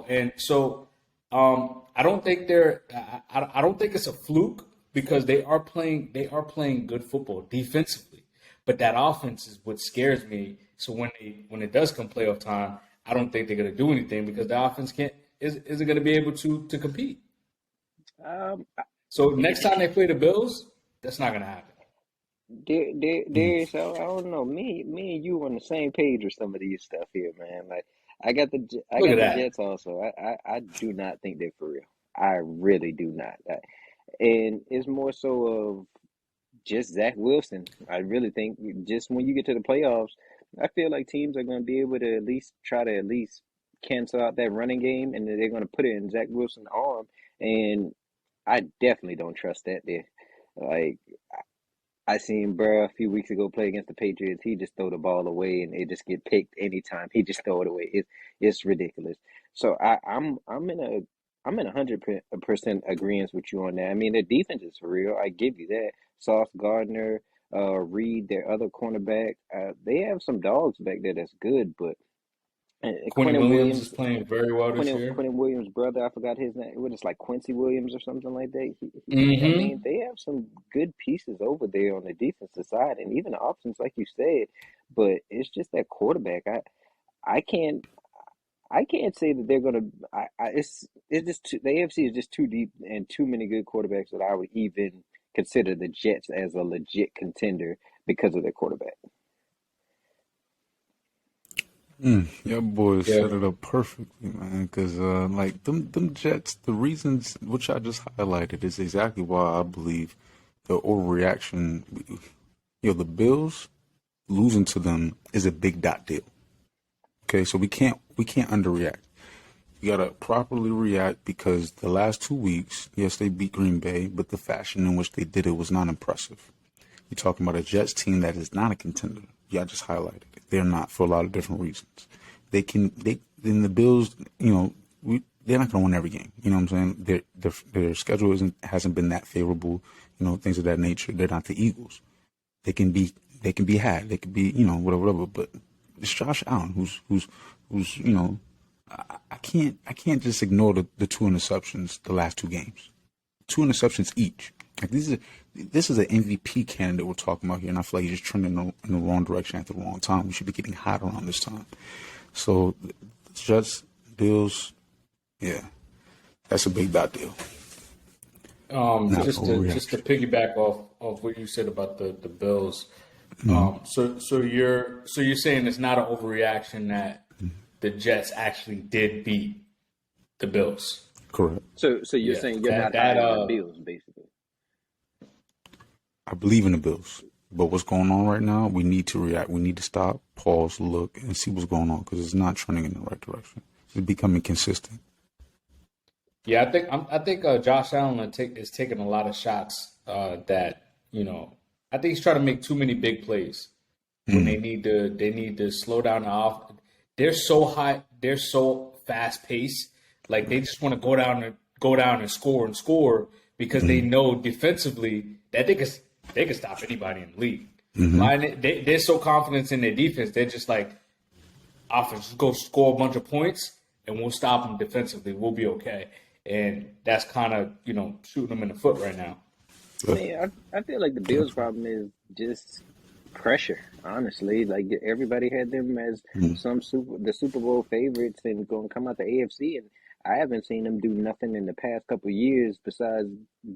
And so I don't think I don't think it's a fluke because they are playing good football defensively, but that offense is what scares me. So when it does come playoff time, I don't think they're gonna do anything because the offense isn't gonna be able to compete. So next time they play the Bills, that's not gonna happen. Darius, I don't know. Me and you on the same page with some of these stuff here, man. Like I got the Look at that. Jets also. I do not think they're for real. I really do not. And it's more so of just Zach Wilson. I really think just when you get to the playoffs, I feel like teams are going to be able to at least cancel out that running game, and they're going to put it in Zach Wilson's arm. And I definitely don't trust that there. Like I seen Burrow a few weeks ago play against the Patriots. He just throw the ball away, and it just get picked anytime. He just throw it away. It's ridiculous. So I'm in 100% agreement with you on that. I mean, the defense is for real. I give you that. Sauce Gardner, Reed, their other cornerback, they have some dogs back there that's good, but Quentin Williams is playing very well this year. Quentin Williams' brother, I forgot his name. What is like Quincy Williams or something like that. I mean, they have some good pieces over there on the defensive side, and even the offense, like you said. But it's just that quarterback. I can't say that they're gonna. It's just the AFC is just too deep and too many good quarterbacks that I would even consider the Jets as a legit contender because of their quarterback. Your boys set it up perfectly, man. Because like them Jets, the reasons which I just highlighted is exactly why I believe the overreaction. The Bills losing to them is a big deal. Okay, so we can't underreact. You gotta properly react because the last 2 weeks, yes, they beat Green Bay, but the fashion in which they did it was not impressive. You're talking about a Jets team that is not a contender. Yeah, I just highlighted it. They're not for a lot of different reasons. In the Bills, they're not gonna win every game. You know what I'm saying? Their schedule hasn't been that favorable. Things of that nature. They're not the Eagles. They can be They can be had. They could be, whatever. But it's Josh Allen who's I can't just ignore the two interceptions the last two games. Two interceptions each. Like this is an MVP candidate we're talking about here, and I feel like he's just trending in the wrong direction at the wrong time. We should be getting hot around this time. So Jets, Bills, yeah, that's a big dot deal. Just to piggyback off what you said about the Bills. So you're saying it's not an overreaction that the Jets actually did beat the Bills. Correct. So you're saying you're not high on the Bills, basically. I believe in the Bills, but what's going on right now? We need to react. We need to stop, pause, look, and see what's going on because it's not trending in the right direction. It's becoming consistent. Yeah, I think Josh Allen is taking a lot of shots that I think he's trying to make too many big plays when they need to slow down the off. They're so high, they're so fast paced. Like they just want to go down and score because they know defensively that they can stop anybody in the league. They're so confident in their defense. They're just like, offense, go score a bunch of points and we'll stop them defensively. We'll be okay. And that's kind of, shooting them in the foot right now. I mean, I feel like the Bills' problem is just pressure, honestly. Like, everybody had them as the Super Bowl favorites and going to come out the AFC, and I haven't seen them do nothing in the past couple of years besides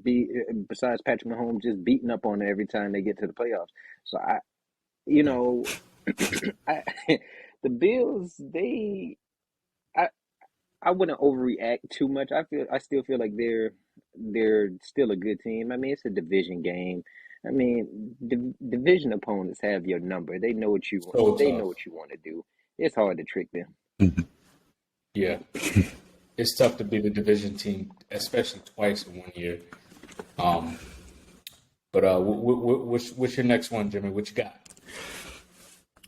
Patrick Mahomes just beating up on it every time they get to the playoffs. So, the Bills, I wouldn't overreact too much. I still feel like they're still a good team. I mean, it's a division game. I mean, division opponents have your number. They know what you want. They know what you want to do. It's hard to trick them. Yeah, it's tough to beat a division team, especially twice in 1 year. But what's your next one, Jimmy? What you got?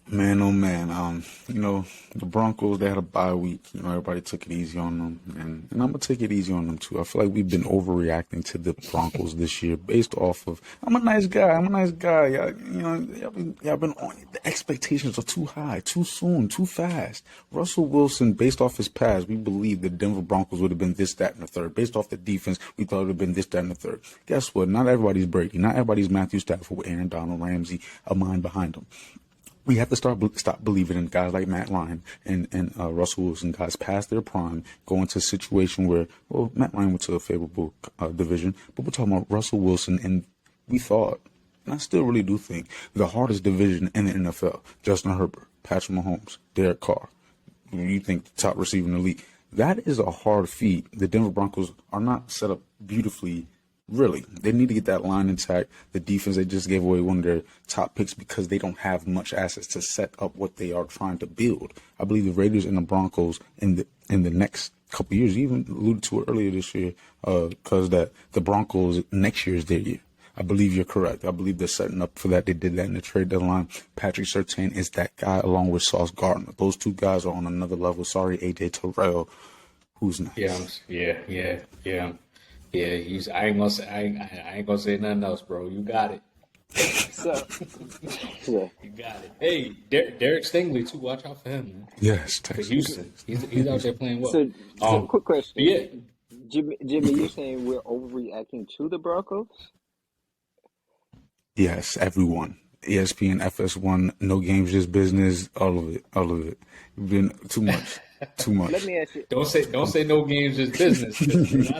Man, oh man, the Broncos, they had a bye week. Everybody took it easy on them, and I'm gonna take it easy on them too. I feel like we've been overreacting to the Broncos this year based off of I'm a nice guy. Y'all been on the expectations are too high, too soon, too fast. Russell Wilson, based off his past, we believe the Denver Broncos would have been this, that, and the third. Based off the defense, we thought it would have been this, that, and the third. Guess what? Not everybody's Brady. Not everybody's Matthew Stafford with Aaron Donald, Ramsey, a mind behind them. We have to stop believing in guys like Matt Ryan and Russell Wilson, guys past their prime, go into a situation where, well, Matt Ryan went to a favorable division, but we're talking about Russell Wilson, and we thought, and I still really do think, the hardest division in the NFL, Justin Herbert, Patrick Mahomes, Derek Carr, you think the top receiver in the league. That is a hard feat. The Denver Broncos are not set up beautifully. Really, they need to get that line intact. The defense, they just gave away one of their top picks because they don't have much assets to set up what they are trying to build. I believe the Raiders and the Broncos in the next couple of years, even alluded to it earlier this year, because that the Broncos next year is their year. I believe you're correct. I believe they're setting up for that. They did that in the trade deadline. Patrick Surtain is that guy along with Sauce Gardner. Those two guys are on another level. Sorry, AJ Terrell. Who's next? Yeah. Yeah, I ain't gonna say nothing else, bro. You got it. Yeah. You got it. Hey, Derek Stingley too. Watch out for him, man. Yes, For Texas. Houston, he's out there playing well. So quick question. Yeah, Jimmy, you're saying we're overreacting to the Broncos? Yes, everyone. ESPN, FS1, no games, just business. All of it. Been too much. Let me ask you. don't say no games is business.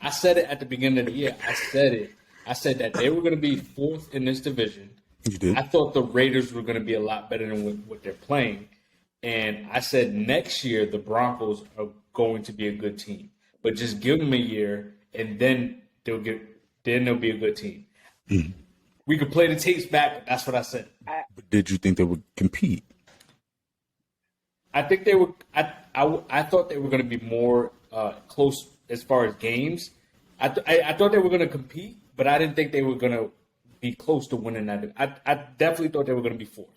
I said it at the beginning of the year. I said that they were going to be fourth in this division. You did. I thought the Raiders were going to be a lot better than what they're playing. And I said next year the Broncos are going to be a good team. But just give them a year and then they'll be a good team. We could play the tapes back, but that's what I said. But did you think they would compete? I think they were. I thought they were going to be more close as far as games. I thought they were going to compete, but I didn't think they were going to be close to winning that. I definitely thought they were going to be fourth.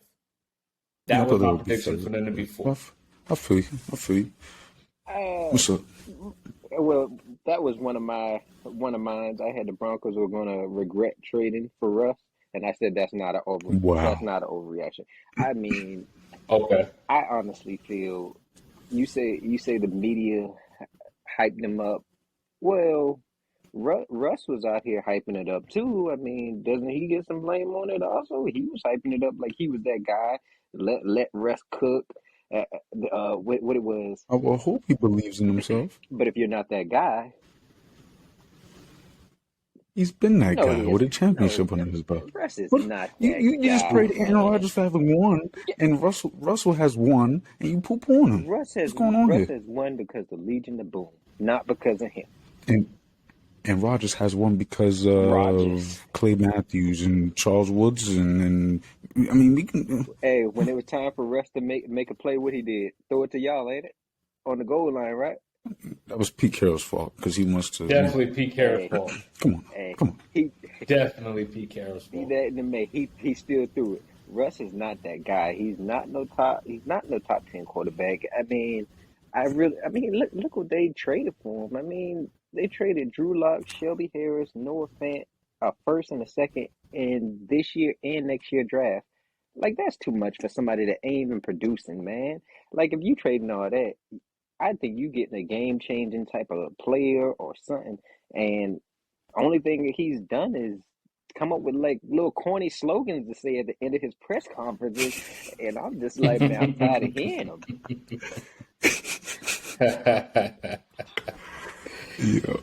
That was my prediction for them to be fourth. I feel you. What's up? Well, that was one of mine. I had the Broncos were going to regret trading for Russ, and I said that's not Wow. an overreaction. I mean, Okay. I honestly feel you say the media hyped him up. Well, Russ was out here hyping it up too. I mean, doesn't he get some blame on it also? He was hyping it up like he was that guy. Let Russ cook. What it was. I will hope he believes in himself. But if you're not that guy, He's been that no, he guy with a isn't. No, championship under his belt. Russ is But not you, that you, you just guy, prayed Aaron man. Rodgers for having won, and Russell has won, and you poo poo on him. What's going on Russ here? has won because of Legion of Boom, not because of him. And and Rodgers has won because Rodgers. of Clay Matthews and Charles Woods, and I mean we can. Hey, when it was time for Russ to make a play, what he did, throw it to y'all, ain't it? On the goal line, right? That was Pete Carroll's fault because he wants to. Definitely Pete Carroll's Hey, fault. Come on, hey, come on. he Definitely Pete Carroll's he fault. that in the May. He still threw it. Russ is not that guy. He's not no top. He's not no top 10 quarterback. I mean, look what they traded for him. I mean, they traded Drew Lock, Shelby Harris, Noah Fant, a first and a second in this year and next year draft. Like that's too much for somebody that ain't even producing, man. Like if you trading all that, I think you getting a game changing type of player or something. And only thing that he's done is come up with like little corny slogans to say at the end of his press conferences, and I'm just like, man, I'm tired of hearing them. Yeah.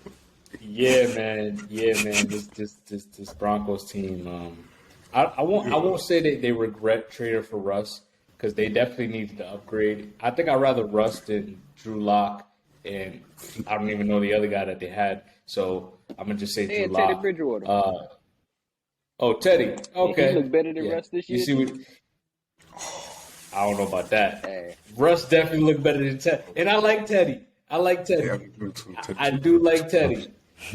Yeah, man. Yeah, man. This Broncos team. I won't say that they regret trading for Russ because they definitely needed to upgrade. I think I'd rather Russ than Drew Lock, and I don't even know the other guy that they had. So I'm gonna just say They Drew had Teddy Lock. Bridgewater. Teddy. And he Okay. looked better than Yeah. Russ this You year see too. what? I don't know about that. Hey, Russ definitely looked better than Teddy, and I like Teddy. I like Teddy. Yeah, me too. I do like Teddy,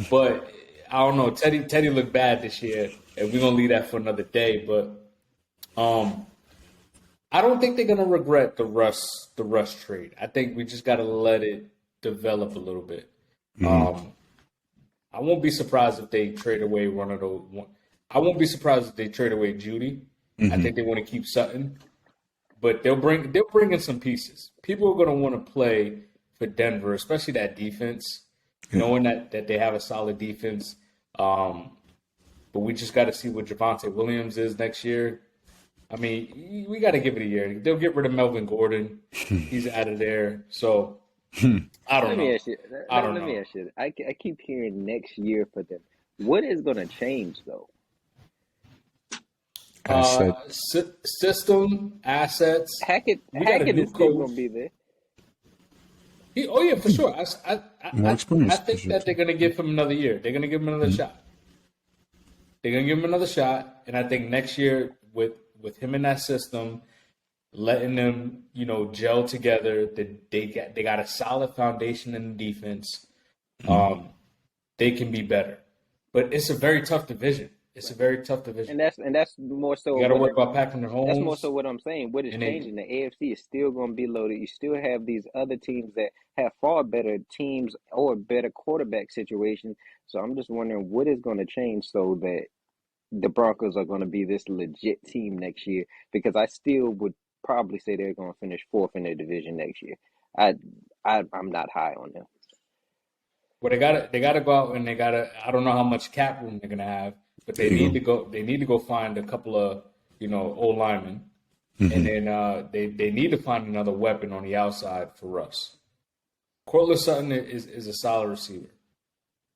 but I don't know. Teddy looked bad this year, and we're gonna leave that for another day. But I don't think they're gonna regret the Russ trade. I think we just gotta let it develop a little bit. I won't be surprised if they trade away one of those. I won't be surprised if they trade away Judy. I think they want to keep Sutton, but they'll bring in some pieces. People are gonna want to play for Denver, especially that defense, knowing that they have a solid defense. But we just got to see what Javonte Williams is next year. I mean, we got to give it a year. They'll get rid of Melvin Gordon. He's out of there. So I don't let me know. ask you. I don't Let me know. ask you. I keep hearing next year for them. What is going to change though? Asset. System, assets. We got a Hackett new is still coach. going to be there. Oh yeah, for sure. More I experience. think that they're gonna give him another year. They're gonna give him another shot. They're gonna give him another shot, and I think next year with him in that system, letting them gel together, that they got a solid foundation in the defense. They can be better, but it's a very tough division. It's a very tough division. And that's more so You got to what worry about packing their that's more homes, so what I'm saying. What is and changing? The AFC is still going to be loaded. You still have these other teams that have far better teams or better quarterback situations. So I'm just wondering what is going to change so that the Broncos are going to be this legit team next year. Because I still would probably say they're going to finish fourth in their division next year. I'm not high on them. well, they gotta go out and they gotta. I don't know how much cap room they're gonna have, but they There you need to go. They need to go find a couple of old linemen, and then they need to find another weapon on the outside for us. Cortland Sutton is a solid receiver,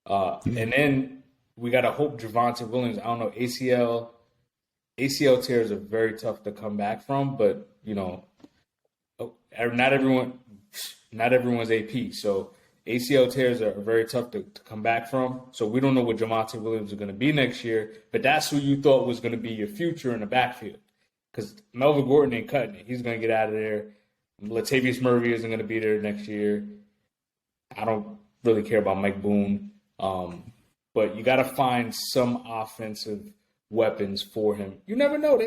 and then we gotta hope Javonte Williams. I don't know ACL tears are very tough to come back from, but not everyone's AP. So ACL tears are very tough to come back from. So we don't know what Javonte Williams is going to be next year, but that's who you thought was going to be your future in the backfield. Because Melvin Gordon ain't cutting it. He's going to get out of there. Latavius Murray isn't going to be there next year. I don't really care about Mike Boone. But you got to find some offensive weapons for him. You never know.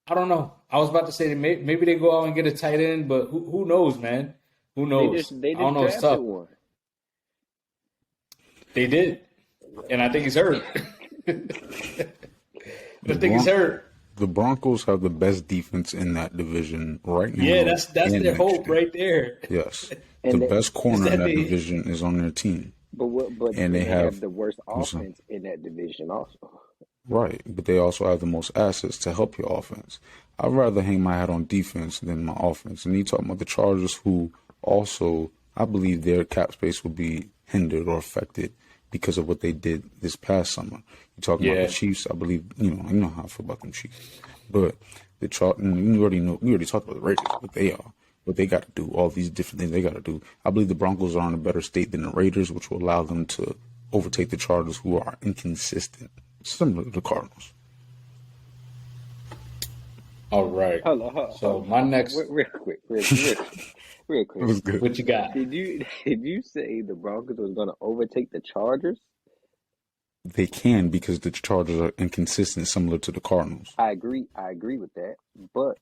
I don't know. I was about to say that maybe they go out and get a tight end, but who knows, man? Who knows? They I don't know. It's drafted tough. one. They did, and I think he's hurt. I think he's hurt. The Broncos have the best defense in that division right now. Yeah, that's and their next hope year. right there. Yes, And the they, best Is corner in that that they? division is on their team, but and they they have have the worst also, offense in that division also. right, but they also have the most assets to help your offense. I'd rather hang my hat on defense than my offense. And you talking about the Chargers, who also, I believe their cap space will be hindered or affected because of what they did this past summer. You talking about the Yeah. Chiefs? I believe you know how I feel about them Chiefs, but the we already talked about the Raiders, what they are, what they got to do, all these different things they got to do. I believe the Broncos are in a better state than the Raiders, which will allow them to overtake the Chargers, who are inconsistent, similar to the Cardinals. All right. So my next, Real quick, real It quick. was good. what you got? Did you say the Broncos was going to overtake the Chargers? They can because the Chargers are inconsistent, similar to the Cardinals. I agree with that, but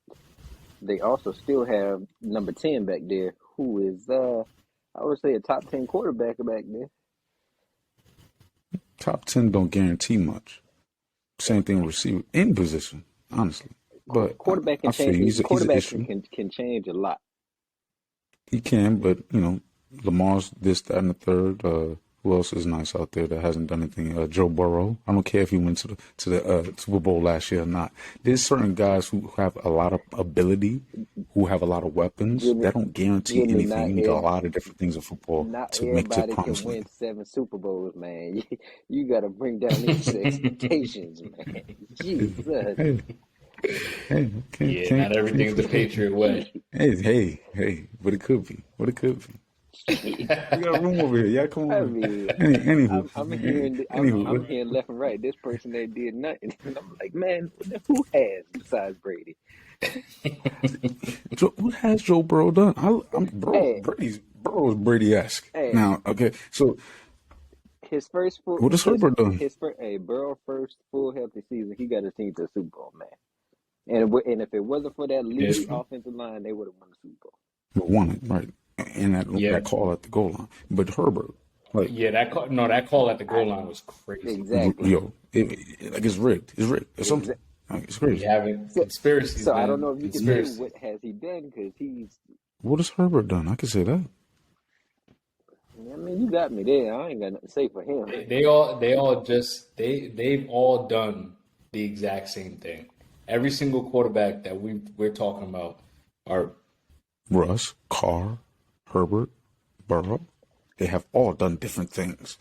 they also still have number 10 back there, who is I would say a top 10 quarterback back there. Top 10 don't guarantee much. Same thing with receiver in position, honestly. But Quarterback can I feel change. he's an Quarterback issue. can change a lot. He can, but Lamar's this, that, and the third. Who else is nice out there that hasn't done anything? Joe Burrow. I don't care if he went to the Super Bowl last year or not. There's certain guys who have a lot of ability, who have a lot of weapons. Jimmy, That don't guarantee Jimmy, anything. You need a lot of different things in football not to make to the everybody can promised win land. 7 Super Bowls, man. You got to bring down these expectations, man. Jesus. Hey, hey, Yeah, not everything's the Patriot way. hey, but it could be. We got room over here. Yeah, come I on. mean, Anywho, I'm hearing left and right. This person that did nothing, and I'm like, man, who has besides Brady? What has Joe Burrow done? Hey, Burrow is Brady-esque. hey, Now, okay, so his first full, what has Herbert done? Burrow first full healthy season, he got his team to the Super Bowl, man. And if it wasn't for that Yes. lead offensive line, they would have won the Super Bowl. Won it, right? And Yeah. that call at the goal line. But Herbert, like, Yeah, that call at the goal line was crazy. Exactly. it's rigged. It's rigged. It's something. Like, it's crazy. You having conspiracies. So man. I don't know if you can Conspiracy. say what has he done, because he's. What has Herbert done? I can say that. I mean, you got me there. I ain't got nothing to say for him. They've all done the exact same thing. Every single quarterback that we're talking about are Russ, Carr, Herbert, Burrow, they have all done different things.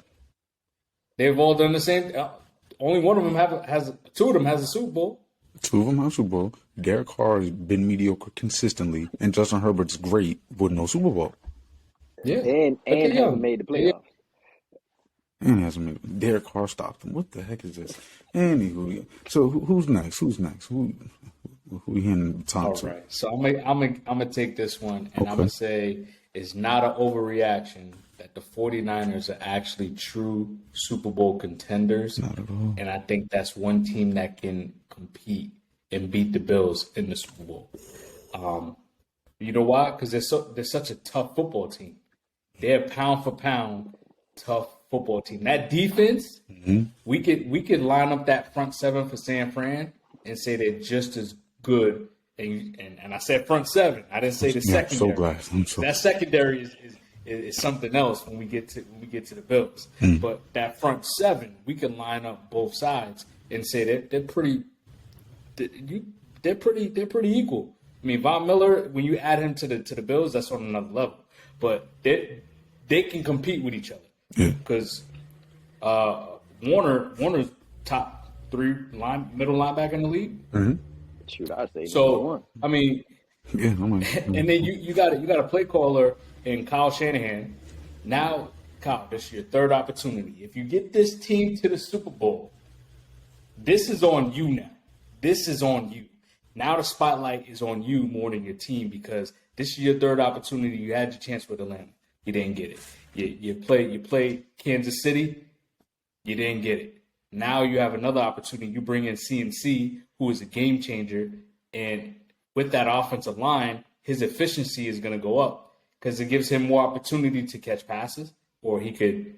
they've all done the same. Only one of them has two of them has a Super Bowl. Two of them have Super Bowl. Derek Carr has been mediocre consistently, and Justin Herbert's great with no Super Bowl. Yeah, And hasn't made the playoffs. And he hasn't made. Derek Carr stopped him. What the heck is this? Anywho, so who's next? Who we handing the baton All to? right. So I'm gonna take this one, and I'm gonna say it's not an overreaction that the 49ers are actually true Super Bowl contenders. Not at all. And I think that's one team that can compete and beat the Bills in the Super Bowl. You know why? Because they're such a tough football team. They're pound for pound tough football team. That defense, we could line up that front seven for San Fran and say they're just as good. And I said front seven. I didn't say the secondary. So glad. I'm so That secondary is something else when we get to the Bills. But that front seven, we can line up both sides and say they're pretty equal. I mean, Von Miller, when you add him to the Bills, that's on another level. But they can compete with each other because Warner's top 3 middle linebacker in the league. Shoot, I say So number one. I mean. yeah. I'm like, And then you got a play caller in Kyle Shanahan. Now, Kyle, this is your third opportunity. If you get this team to the Super Bowl, this is on you now. This is on you. Now the spotlight is on you more than your team because this is your third opportunity. You had your chance with Atlanta. You didn't get it. You play Kansas City. You didn't get it. Now you have another opportunity. You bring in CMC, who is a game changer, and with that offensive line, his efficiency is going to go up because it gives him more opportunity to catch passes, or he could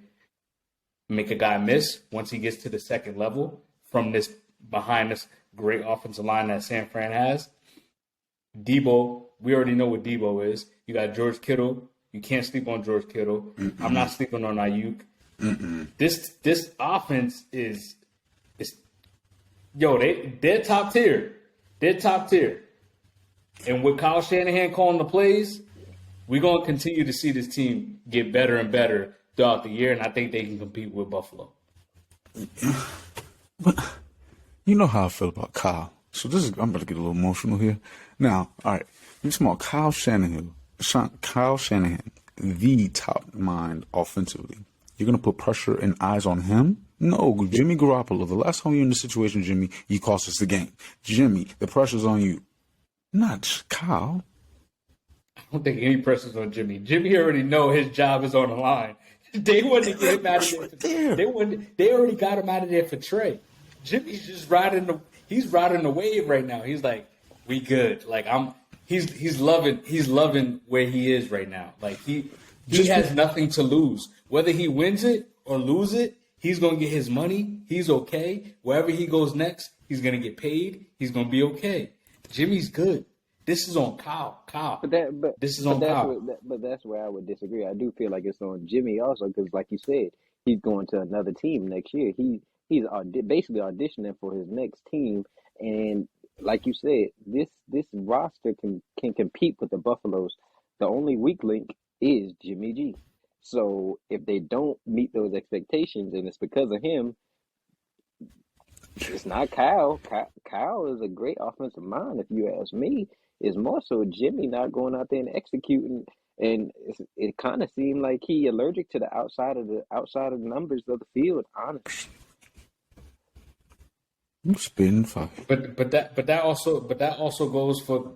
make a guy miss once he gets to the second level from this behind this great offensive line that San Fran has. Debo, we already know what Debo is. You got George Kittle. You can't sleep on George Kittle. I'm not sleeping on Ayuk. This offense is they're top tier. They're top tier. And with Kyle Shanahan calling the plays, we're going to continue to see this team get better and better throughout the year, and I think they can compete with Buffalo. But you know how I feel about Kyle. So I'm about to get a little emotional here. Now, all right, you're talking about Kyle Shanahan, the top mind offensively. You're going to put pressure and eyes on him? No, Jimmy Garoppolo. The last time you were in this situation, Jimmy, you cost us the game. Jimmy, the pressure's on you. Not Kyle. I don't think any pressure's on Jimmy. Jimmy already know his job is on the line. They wouldn't get him out of there. They already got him out of there for Trey. Jimmy's just riding the wave right now. He's like, we good. Like he's loving where he is right now. Like he has nothing to lose. Whether he wins it or lose it, he's gonna get his money. He's okay. Wherever he goes next, he's gonna get paid. He's gonna be okay. Jimmy's good. This is on Kyle. This is on Kyle. But that's where I would disagree. I do feel like it's on Jimmy also because, like you said, he's going to another team next year. He's basically auditioning for his next team, and like you said, this roster can compete with the Buffaloes. The only weak link is Jimmy G. So if they don't meet those expectations, and it's because of him, it's not Kyle. Kyle is a great offensive mind, if you ask me. It's more so Jimmy not going out there and executing, and it kind of seemed like he allergic to the outside of the numbers of the field. Honestly, I'm spinning fire. But that also goes for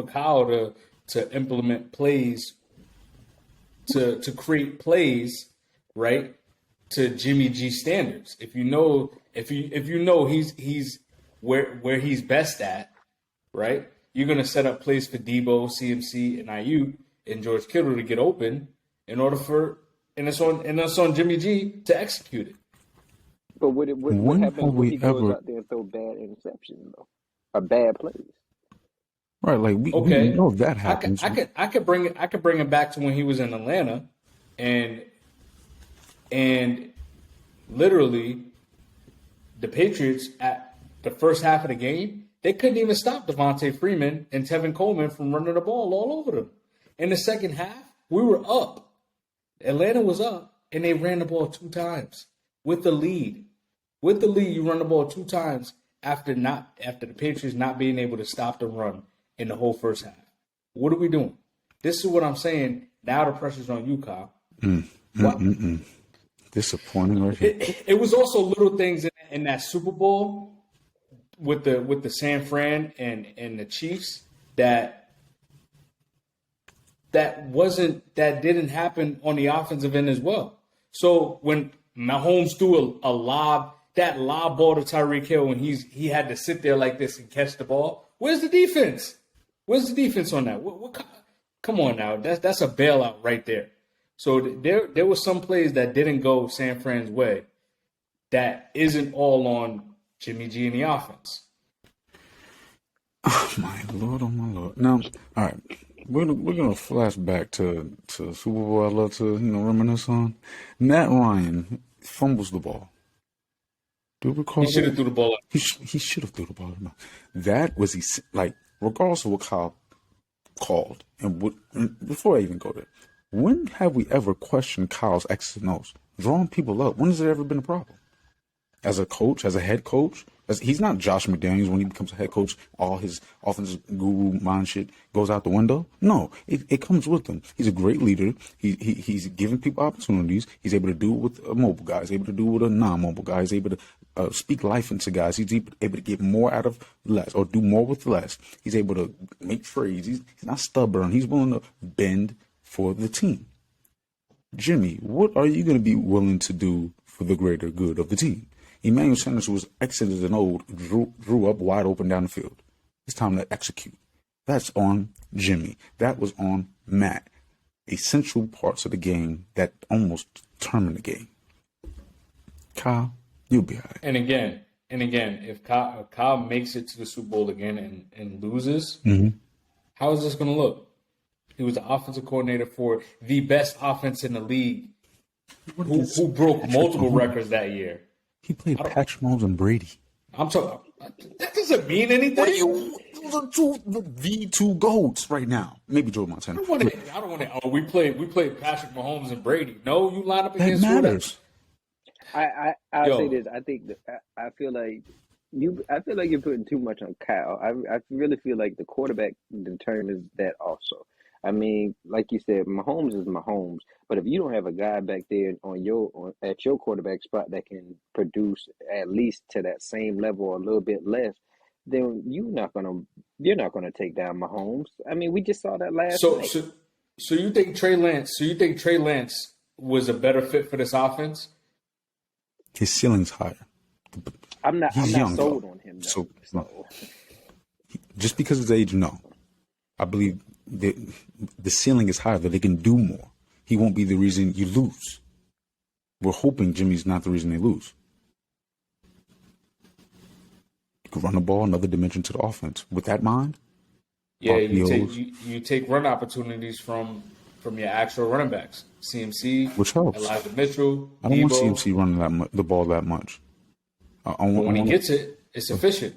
Kyle to implement plays, to create plays, right, to Jimmy G standards. If you know he's where he's best at, right? You're gonna set up plays for Debo, CMC, and Ayuk and George Kittle to get open and it's on Jimmy G to execute it. but what happens when he goes out there and throw bad interceptions though, or bad plays? Right, like we know that happens. I could bring it back to when he was in Atlanta, and literally the Patriots at the first half of the game, they couldn't even stop Devontae Freeman and Tevin Coleman from running the ball all over them. In the second half, we were up. Atlanta was up, and they ran the ball 2 times with the lead. With the lead, you run the ball 2 times after the Patriots not being able to stop the run in the whole first half. What are we doing? This is what I'm saying. Now the pressure's on you, Kyle. Disappointing right here. It was also little things in that Super Bowl with the San Fran and the Chiefs that didn't happen on the offensive end as well. So when Mahomes threw a lob ball to Tyreek Hill and he had to sit there like this and catch the ball, where's the defense? Where's the defense on that? Come on now, that's a bailout right there. So there were some plays that didn't go San Fran's way that isn't all on Jimmy G in the offense. Oh my lord! Now, all right, we're gonna flash back to Super Bowl. I love to reminisce on. Matt Ryan fumbles the ball. Do you recall? He should have threw the ball. He should have threw the ball. That was like regardless of what Kyle called and before I even go there. When have we ever questioned Kyle's X's and O's? Drawing people up. When has it ever been a problem? As a coach, as a head coach, he's not Josh McDaniels when he becomes a head coach. All his offensive guru mind shit goes out the window. No, it comes with him. He's a great leader. He's giving people opportunities. He's able to do it with a mobile guy. He's able to do it with a non-mobile guy. He's able to speak life into guys. He's able to get more out of less or do more with less. He's able to make trades. He's not stubborn. He's willing to bend for the team. Jimmy, what are you going to be willing to do for the greater good of the team? Emmanuel Sanders was exited and old, drew up wide open down the field. It's time to execute. That's on Jimmy. That was on Matt. Essential parts of the game that almost determined the game. Kyle, you'll be all right. And and again, if Kyle makes it to the Super Bowl again and loses, how is this going to look? He was the offensive coordinator for the best offense in the league, who broke multiple records that year. He played Patrick Mahomes and Brady. I'm talking. That doesn't mean anything. What are you? Those are the two GOATs right now. Maybe Joe Montana. I don't want to. Oh, we played Patrick Mahomes and Brady. No, you line up That against matters. I'll say this. I think I feel like you're putting too much on Kyle. I really feel like the quarterback determines that also. I mean, like you said, Mahomes is Mahomes, but if you don't have a guy back there at your quarterback spot that can produce at least to that same level or a little bit less, then you're not gonna take down Mahomes. I mean, we just saw that last night. So you think Trey Lance was a better fit for this offense? His ceiling's higher. I'm not young, sold though. on him. So just because of his age, no. I believe the ceiling is higher, that they can do more. He won't be the reason you lose. We're hoping Jimmy's not the reason they lose. You could run the ball, another dimension to the offense. With that mind, yeah, you take run opportunities from your actual running backs. CMC, which helps. Elijah Mitchell, I don't want Debo. CMC running the ball that much. But when he gets it, it's efficient.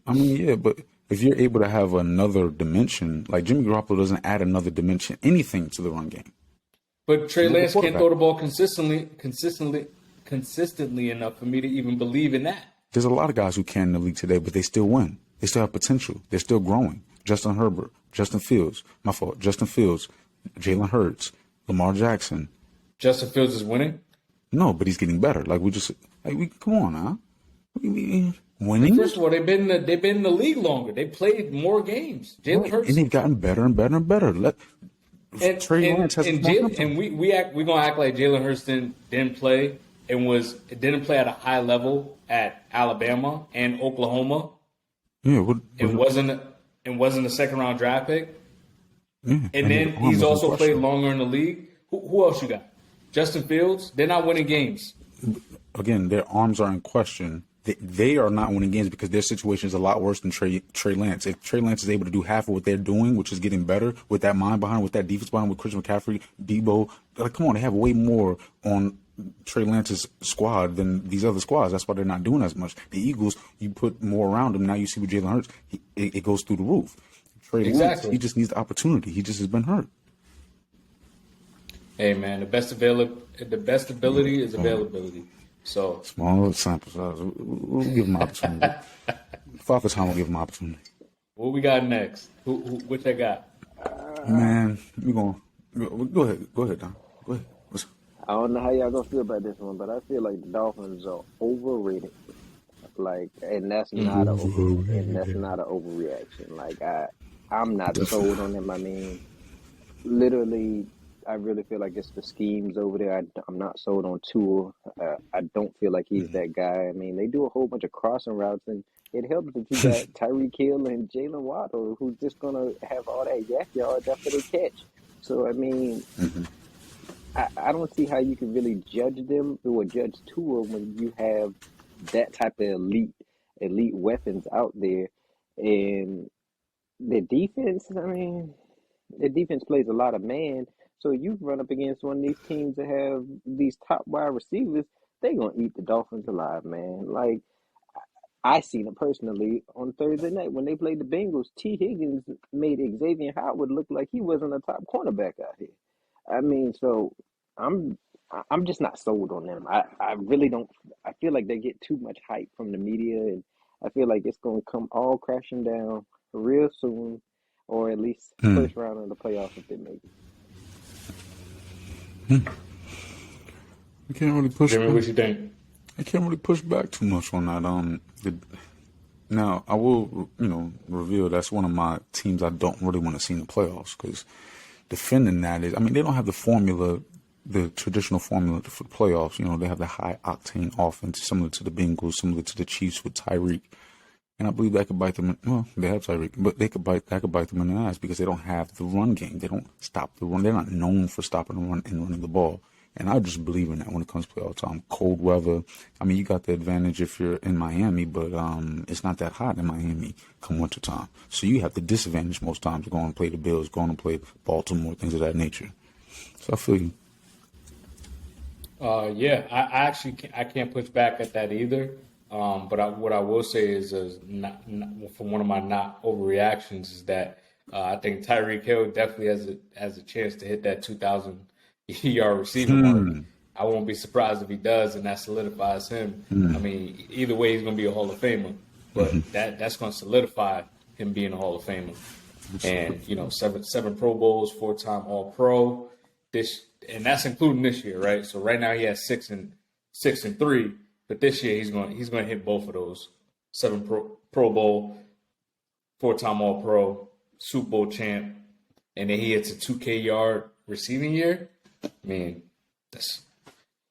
I mean, yeah, but if you're able to have another dimension, like Jimmy Garoppolo doesn't add another dimension, anything to the run game. But Trey Lance can't throw the ball consistently enough for me to even believe in that. There's a lot of guys who can in the league today, but they still win. They still have potential. They're still growing. Justin Herbert, Justin Fields, Jalen Hurts, Lamar Jackson. Justin Fields is winning? No, but he's getting better. Come on now. Winning? First of all, they've been in the league longer. They played more games. Jalen Hurts, and they've gotten better and better and better. Trey Lance has and we're gonna act like Jalen Hurts didn't play and didn't play at a high level at Alabama and Oklahoma. Yeah, wasn't a second round draft pick. Yeah, and then he's also played longer in the league. Who else you got? Justin Fields. They're not winning games. Again, their arms are in question. They are not winning games because their situation is a lot worse than Trey Lance. If Trey Lance is able to do half of what they're doing, which is getting better, with that mind behind, with that defense behind, with Christian McCaffrey, Debo, come on, they have way more on Trey Lance's squad than these other squads. That's why they're not doing as much. The Eagles, you put more around them. Now you see with Jalen Hurts, it goes through the roof. Trey Lance, he just needs the opportunity. He just has been hurt. Hey man, the best ability is availability. So small sample size. We'll give him opportunity. Father time will give him opportunity. What we got next? What they got? Man, we gonna go ahead. Go ahead, Don. Go ahead. I don't know how y'all gonna feel about this one, but I feel like the Dolphins are overrated. And that's not an overreaction. Like I'm not sold on them. I mean, literally, I really feel like it's the schemes over there. I'm not sold on Tua. I don't feel like he's that guy. I mean, they do a whole bunch of crossing routes, and it helps that you got Tyreek Hill and Jalen Waddle, who's just gonna have all that yak yards after they catch. So I mean, I don't see how you can really judge them or judge Tua when you have that type of elite weapons out there, and the defense. I mean, the defense plays a lot of man. So you run up against one of these teams that have these top wide receivers, they're going to eat the Dolphins alive, man. Like, I seen it personally on Thursday night when they played the Bengals. T. Higgins made Xavier Howard look like he wasn't a top cornerback out here. I mean, so I'm just not sold on them. I really don't. I feel like they get too much hype from the media, and I feel like it's going to come all crashing down real soon, or at least first round of the playoffs if they make it. We can't really push. Jimmy, what you think? I can't really push back too much on that. Now I will, reveal that's one of my teams I don't really want to see in the playoffs because defending that is, I mean, they don't have the formula, the traditional formula for the playoffs. They have the high octane offense, similar to the Bengals, similar to the Chiefs with Tyreek. And I believe that could bite them. Well, they have Tyreek, but that could bite them in the ass because they don't have the run game. They don't stop the run. They're not known for stopping the run and running the ball. And I just believe in that when it comes to play all the time. Cold weather. I mean, you got the advantage if you're in Miami, but it's not that hot in Miami come winter time. So you have the disadvantage most times going to play the Bills, going to play Baltimore, things of that nature. So I feel you. Yeah, I actually can't push back at that either. But what I will say is, from one of my not overreactions is that I think Tyreek Hill definitely has a chance to hit that 2,000 yard receiving mark. I won't be surprised if he does, and that solidifies him. I mean, either way, he's going to be a Hall of Famer, but that's going to solidify him being a Hall of Famer. And seven Pro Bowls, 4-time All Pro. And that's including this year, right? So right now he has 6-3, but this year he's going to hit both of those. 7 Pro Bowl, 4-time All Pro, Super Bowl champ, and then he hits a 2K yard receiving year. I mean, he's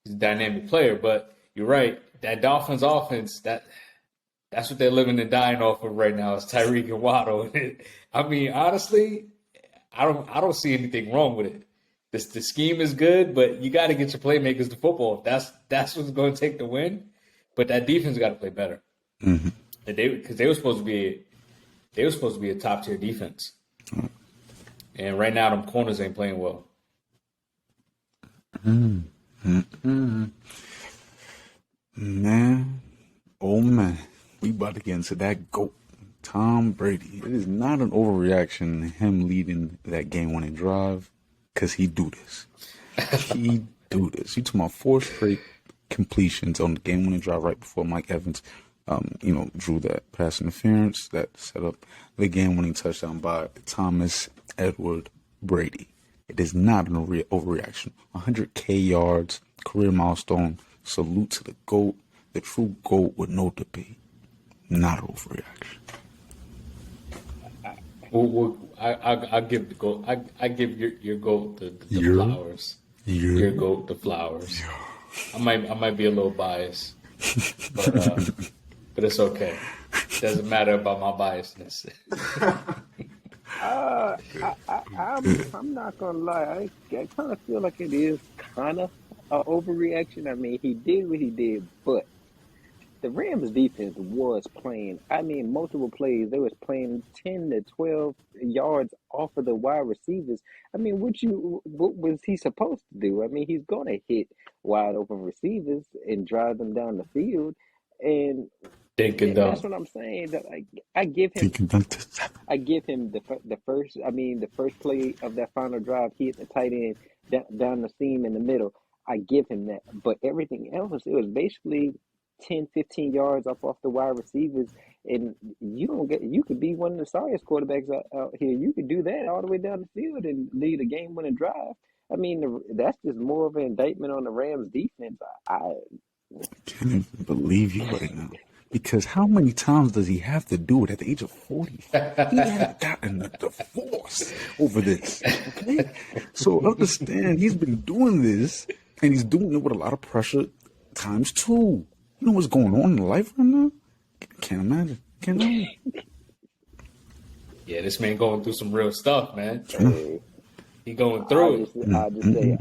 a dynamic player, but you're right. That Dolphins offense, that's what they're living and dying off of right now is Tyreek and Waddle. I mean, honestly, I don't see anything wrong with it. The scheme is good, but you got to get your playmakers to football. That's what's going to take the win. But that defense got to play better. Because they were supposed to be a top tier defense, and right now them corners ain't playing well. Man, oh man, we about to get into that GOAT, Tom Brady. It is not an overreaction him leading that game-winning drive, because he do this. He do this. You talking about 4 straight completions on the game-winning drive right before Mike Evans, drew that pass interference that set up the game-winning touchdown by Thomas Edward Brady. It is not an overreaction. 100K yards, career milestone. Salute to the GOAT, the true GOAT with no debate. Not an overreaction. I give the GOAT. I give your GOAT the flowers. Your GOAT the flowers. I might be a little biased, but it's okay. It doesn't matter about my biasness. I'm not gonna lie. I kind of feel like it is kind of an overreaction. I mean, he did what he did, but the Rams defense was playing. I mean, multiple plays. They was playing 10 to 12 yards off of the wide receivers. I mean, what was he supposed to do? I mean, he's gonna hit wide open receivers and drive them down the field, and that's what I'm saying. That I give him the first play of that final drive. He hit the tight end down the seam in the middle. I give him that, but everything else, it was basically 10, 15 yards off the wide receivers, and you could be one of the sorriest quarterbacks out here. You could do that all the way down the field and lead a game-winning drive. I mean, that's just more of an indictment on the Rams defense. I can't even believe you right now. Because how many times does he have to do it at the age of 40? He had gotten a divorce over this. Okay? So understand, he's been doing this, and he's doing it with a lot of pressure times 2. You know what's going on in life right now? Can't imagine. Can't imagine. Yeah, this man going through some real stuff, man. He going through it. I just say,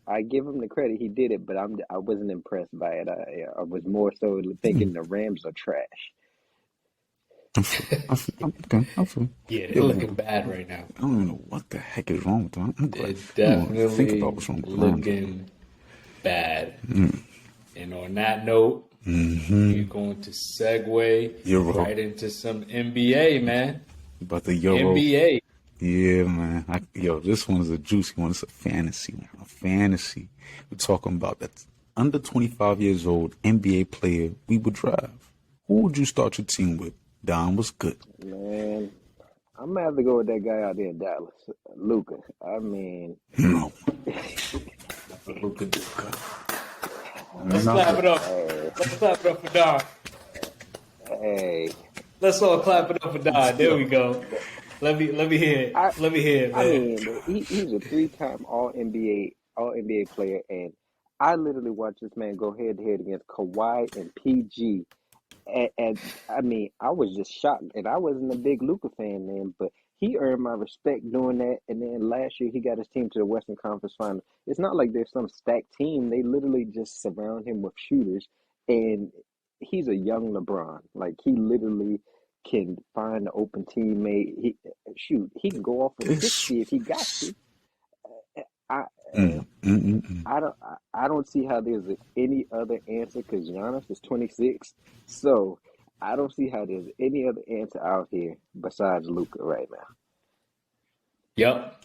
I give him the credit. He did it, but I wasn't impressed by it. I was more so thinking the Rams are trash. I feel. Yeah, they're looking bad right now. I don't even know what the heck is wrong with them. I'm glad. They're definitely think about what's wrong with looking bad. And on that note, you're going to segue right into some NBA, man. About the Euro. NBA. Yeah, man. This one is a juicy one. It's a fantasy one. A fantasy. We're talking about that under 25 years old NBA player we would drive. Who would you start your team with? Don, was good. Man, I'm going to have to go with that guy out there in Dallas, Luka. I mean... No. Luka. Let's clap it up. Let's clap it up for Don. Hey. Let's all clap it up for Don. There we go. Let me hear it. Let me hear it, man. I mean, he's a 3-time All NBA player, and I literally watched this man go head to head against Kawhi and PG. And I mean, I was just shocked, and I wasn't a big Luka fan then, but he earned my respect doing that. And then last year he got his team to the Western Conference Final. It's not like there's some stacked team. They literally just surround him with shooters, and he's a young LeBron. Like he literally can find an open teammate. He can go off for This 60 if he got to. I mm, mm, mm, mm. I don't see how there's any other answer because Giannis is 26. So I don't see how there's any other answer out here besides Luka right now. Yep.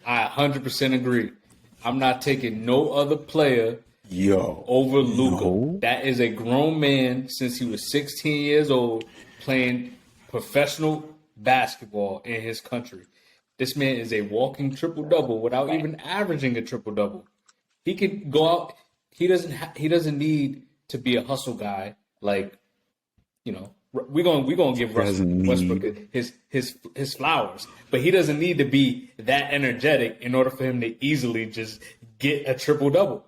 I 100% agree. I'm not taking no other player Yo, over Luka. no. That is a grown man since he was 16 years old playing professional basketball in his country. This man is a walking triple-double without even averaging a triple-double. He could go out. He doesn't need to be a hustle guy like, you know, we're gonna give Westbrook his flowers, but he doesn't need to be that energetic in order for him to easily just get a triple double.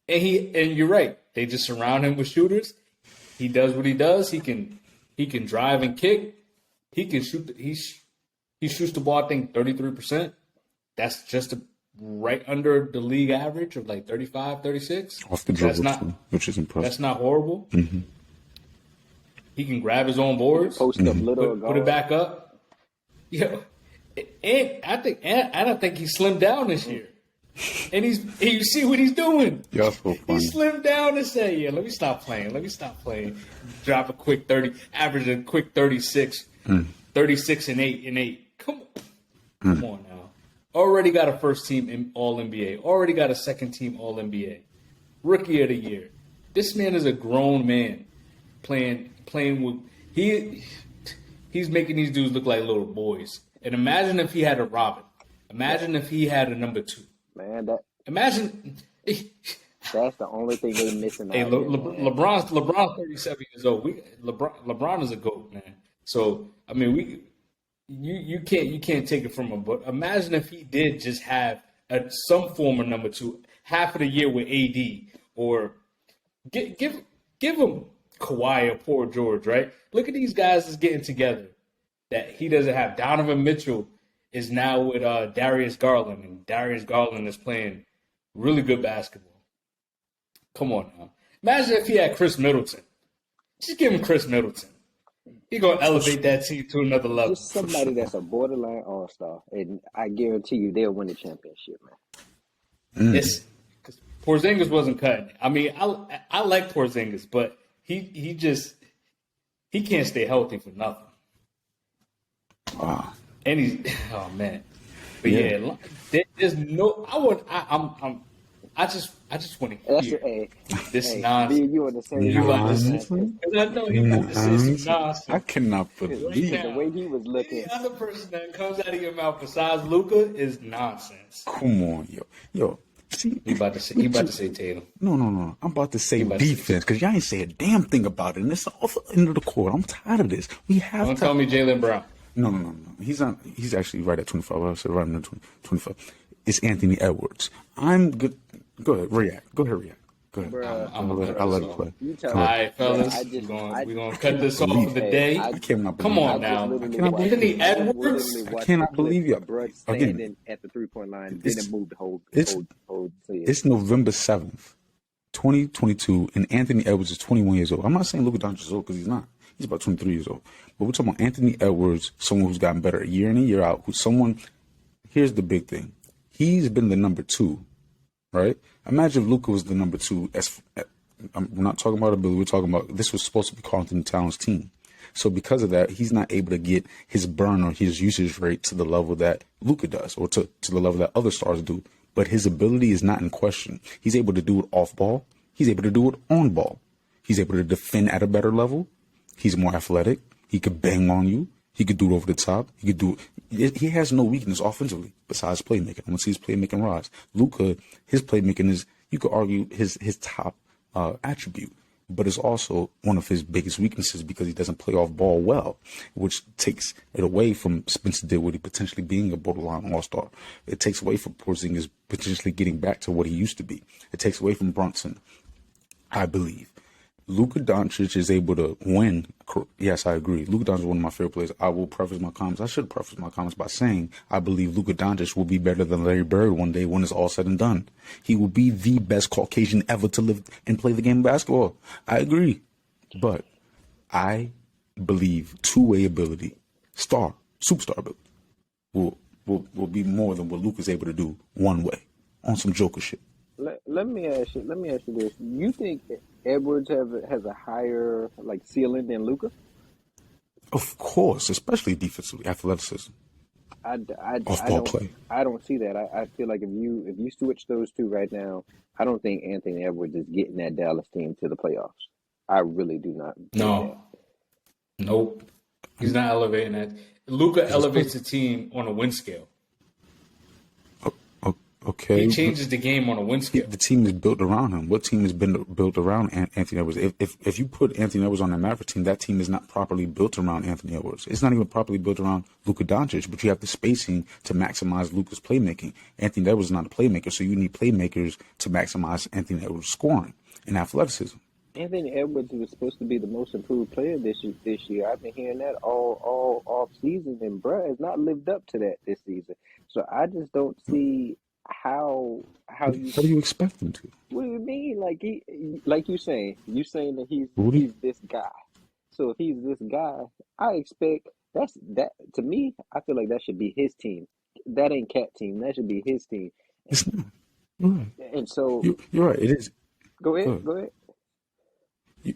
And you're right. They just surround him with shooters. He does what he does. He can drive and kick. He can shoot. He shoots the ball, I think 33%. That's just right under the league average of like 35, 36. Off the dribble, too, which is impressive. That's not horrible. Mm-hmm. He can grab his own boards, Post up little, put it back up. Yeah, and I think he slimmed down this year. And you see what he's doing. Y'all so funny. He slimmed down and said, "Yeah, let me stop playing. Drop a quick 30, average a quick 36, 36 and 8. Come on now. Already got a first team All NBA. Already got a second team All NBA. Rookie of the year. This man is a grown man playing with he's making these dudes look like little boys. And imagine if he had a Robin. Imagine if he had a number 2. Man, Imagine that's the only thing they missing. Hey, out here, LeBron's 37 years old. LeBron is a GOAT, man. So I mean, you can't take it from him. But imagine if he did just have some form of number 2, half of the year with AD, or give him Kawhi or Paul George, right? Look at these guys that's getting together. That he doesn't have. Donovan Mitchell is now with Darius Garland, and Darius Garland is playing really good basketball. Come on now. Imagine if he had Chris Middleton. Just give him Chris Middleton. He's going to elevate that team to another level. Just somebody that's a borderline all-star, and I guarantee you they'll win the championship, man. It's because Porzingis wasn't cutting it. I mean, I like Porzingis, but he can't stay healthy for nothing. Wow. And oh man, but yeah, there's no. I just want to hear this nonsense. You on the same Nonsense? Because I know you about to say some nonsense. I cannot believe the way he was looking. The other person that comes out of your mouth besides Luka is nonsense. Come on, yo. See, He about to say Tatum. No. I'm about to say defense because y'all ain't say a damn thing about it. And it's off the end of the court. I'm tired of this. We have Don't to. tell me Jaylen Brown. No. He's actually right at 25. I said right under 25. It's Anthony Edwards. I'm good. Go ahead, react. Go ahead. I'll let it play. All right, fellas. We're gonna cut this off for the day. I cannot believe Come on now. Anthony Edwards. I cannot believe you. Standing at the 3-point line, didn't move the whole. It's November 7th, 2022, and Anthony Edwards is 21 years old. I'm not saying Luka Doncic is old because he's not. He's about 23 years old. But we're talking about Anthony Edwards, someone who's gotten better year in and year out. Here's the big thing. He's been the number 2, right? Imagine if Luka was the number 2. We're not talking about ability. We're talking about this was supposed to be Karl Anthony Towns' team. So because of that, he's not able to get his burn or his usage rate to the level that Luka does, or to the level that other stars do. But his ability is not in question. He's able to do it off ball. He's able to do it on ball. He's able to defend at a better level. He's more athletic. He could bang on you. He could do it over the top. He has no weakness offensively besides playmaking. I'm going to see his playmaking rise. Luka, his playmaking is, you could argue, his top attribute. But it's also one of his biggest weaknesses because he doesn't play off ball well, which takes it away from Spencer Dinwiddie potentially being a borderline all-star. It takes away from Porzingis potentially getting back to what he used to be. It takes away from Brunson, I believe. Luka Doncic is able to win. Yes, I agree. Luka Doncic is one of my favorite players. I will preface my comments. I should preface my comments by saying I believe Luka Doncic will be better than Larry Bird one day when it's all said and done. He will be the best Caucasian ever to live and play the game of basketball. I agree. But I believe two-way ability, superstar ability, will be more than what Luka's able to do one way on some Joker shit. Let me ask you this. You think Edwards has a higher like ceiling than Luka? Of course, especially defensively, athleticism, off-ball play. I don't see that. I feel like if you switch those two right now, I don't think Anthony Edwards is getting that Dallas team to the playoffs. I really do not think No. Nope. He's not elevating that. Luka elevates the team on a win scale. Okay. He changes the game on a win scale. The team is built around him. What team has been built around Anthony Edwards? If you put Anthony Edwards on the Maverick team, that team is not properly built around Anthony Edwards. It's not even properly built around Luka Doncic, but you have the spacing to maximize Luka's playmaking. Anthony Edwards is not a playmaker, so you need playmakers to maximize Anthony Edwards' scoring and athleticism. Anthony Edwards was supposed to be the most improved player this year. I've been hearing that all off season, and bruh has not lived up to that this season. So I just don't see how What do you expect him to? What do you mean? Like you saying that he's this guy. So if he's this guy, I expect that to me. I feel like that should be his team. That ain't Cat team. That should be his team. It's not. You're right. And so You're right. It is. Go ahead.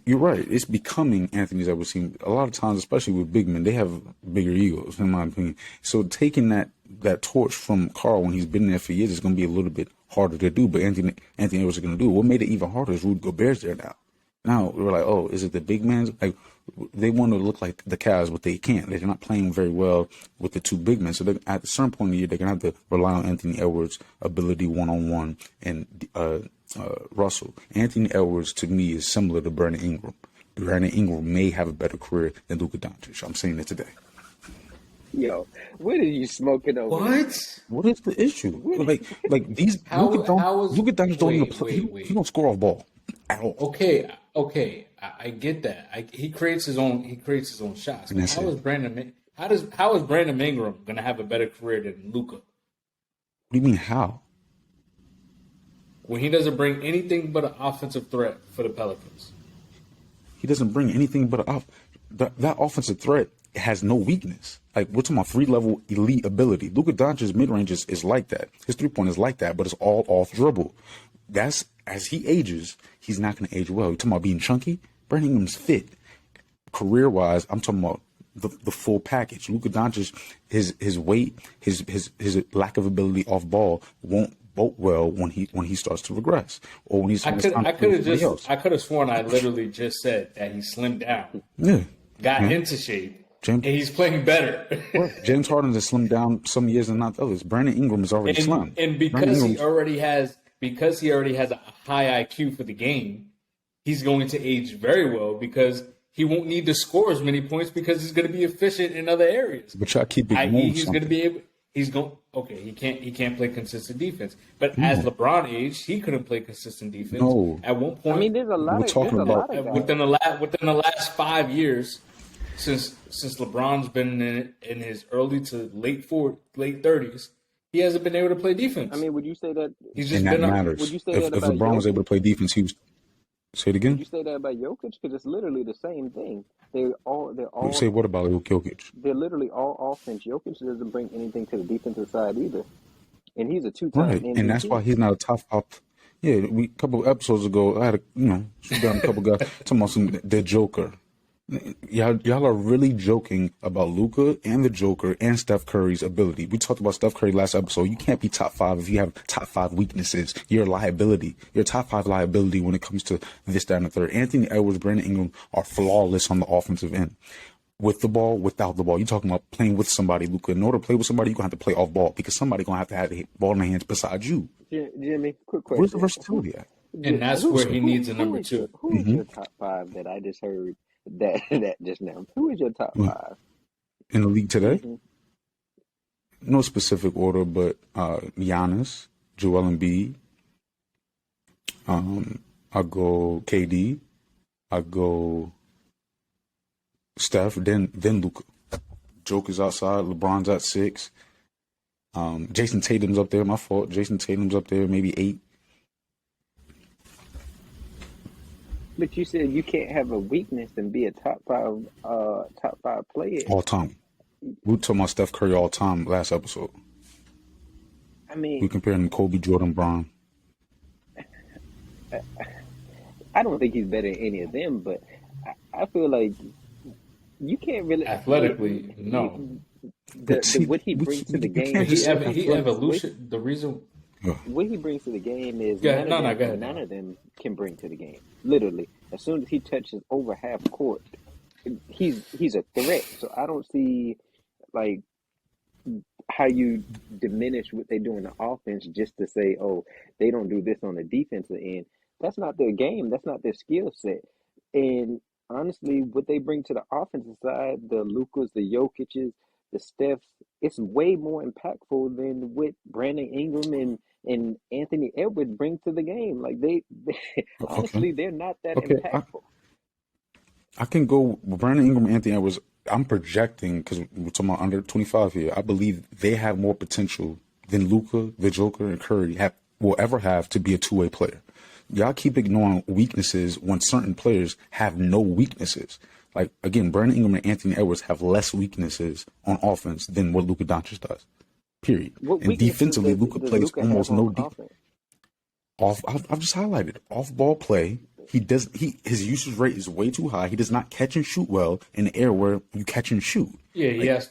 You're right. It's becoming Anthony Edwards' team. A lot of times, especially with big men, they have bigger egos, in my opinion. So taking that torch from Carl when he's been there for years is going to be a little bit harder to do. But Anthony Edwards is going to do it. What made it even harder is Rudy Gobert's there now. Now we're like, oh, is it the big men? Like they want to look like the Cavs, but they can't. They're not playing very well with the two big men. So at a certain point in the year, they're going to have to rely on Anthony Edwards' ability one-on-one and Russell. Anthony Edwards, to me, is similar to Brandon Ingram. Brandon Ingram may have a better career than Luka Doncic. I'm saying it today. Yo, what are you smoking over? What is the issue? Like these Luka Doncic don't even play. He don't score off ball at all. Okay, I get that. He creates his own shots. But how is Brandon Ingram gonna have a better career than Luka? What do you mean how? When he doesn't bring anything but an offensive threat for the Pelicans. He doesn't bring anything but that offensive threat has no weakness. Like we're talking about 3-level elite ability. Luka Doncic's mid-range is like that. His 3-point is like that, but it's all off dribble. That's as he ages, he's not going to age well. You're talking about being chunky. Brandon Ingram's fit. Career-wise, I'm talking about the full package. Luka Doncic, his weight, his lack of ability off ball won't boat well when he starts to regress or when he's. I could have sworn I literally just said that he slimmed down. Yeah, got into shape. And he's playing better. James Harden has slimmed down some years and not others. Brandon Ingram is already slim. And because he already has a high IQ for the game, he's going to age very well because he won't need to score as many points because he's going to be efficient in other areas. But y'all keep it he's going to be able. He can't play consistent defense. But as LeBron aged, he couldn't play consistent defense. No. At one point, I mean, there's a lot of within the last 5 years. Since LeBron's been in his early to late 30s, he hasn't been able to play defense. I mean, would you say that? He's just been matters. Would you say if LeBron was able to play defense, he was. Say it again. Would you say that about Jokic? Because it's literally the same thing. They're all. You say what about Jokic? They're literally all offense. Jokic doesn't bring anything to the defensive side either, and he's a 2-time right, MVP. And that's why he's not a top up. Yeah, a couple of episodes ago, I had shoot down a couple guys talking about the Joker. Y'all are really joking about Luka and the Joker and Steph Curry's ability. We talked about Steph Curry last episode. You can't be top 5 if you have top 5 weaknesses. You're a liability. You're a top 5 liability when it comes to this, that, and the third. Anthony Edwards, Brandon Ingram are flawless on the offensive end. With the ball, without the ball. You're talking about playing with somebody, Luka. In order to play with somebody, you're going to have to play off ball because somebody's going to have the ball in their hands besides you. Jimmie, quick question. Where's the versatility at? And that's where he needs a number 2. Who is your top 5 that I just heard that just now? Who is your top 5? In the league today? Mm-hmm. No specific order, but Giannis, Joel Embiid. I'll go KD. I go Steph, then Luka. Joker's outside. LeBron's at 6. Jason Tatum's up there. My fault. Jason Tatum's up there, maybe 8. But you said you can't have a weakness and be a top five player. All time. We were talking about Steph Curry all time last episode. I mean, We comparing him Kobe, Jordan, Bron. I don't think he's better than any of them, but I feel like you can't really Athletically, no. what he brings to the game. He evolution. The reason. What he brings to the game is Go ahead. none of them can bring to the game. Literally, as soon as he touches over half court, he's a threat. So I don't see like how you diminish what they do in the offense just to say, oh, they don't do this on the defensive end. That's not their game. That's not their skill set. And honestly, what they bring to the offensive side, the Lukas, the Jokic's, the Stephs, it's way more impactful than what Brandon Ingram and Anthony Edwards bring to the game. Like they honestly, they're not that impactful. I can go with Brandon Ingram, Anthony Edwards. I'm projecting, because we're talking about under 25 here. I believe they have more potential than Luka, the Joker, and Curry will ever have to be a two-way player. Y'all keep ignoring weaknesses when certain players have no weaknesses. Like, again, Brandon Ingram and Anthony Edwards have less weaknesses on offense than what Luka Doncic does. Period. And defensively, Luka plays almost no defense. I've just highlighted off-ball play. His usage rate is way too high. He does not catch and shoot well in the air where you catch and shoot. Yeah, he's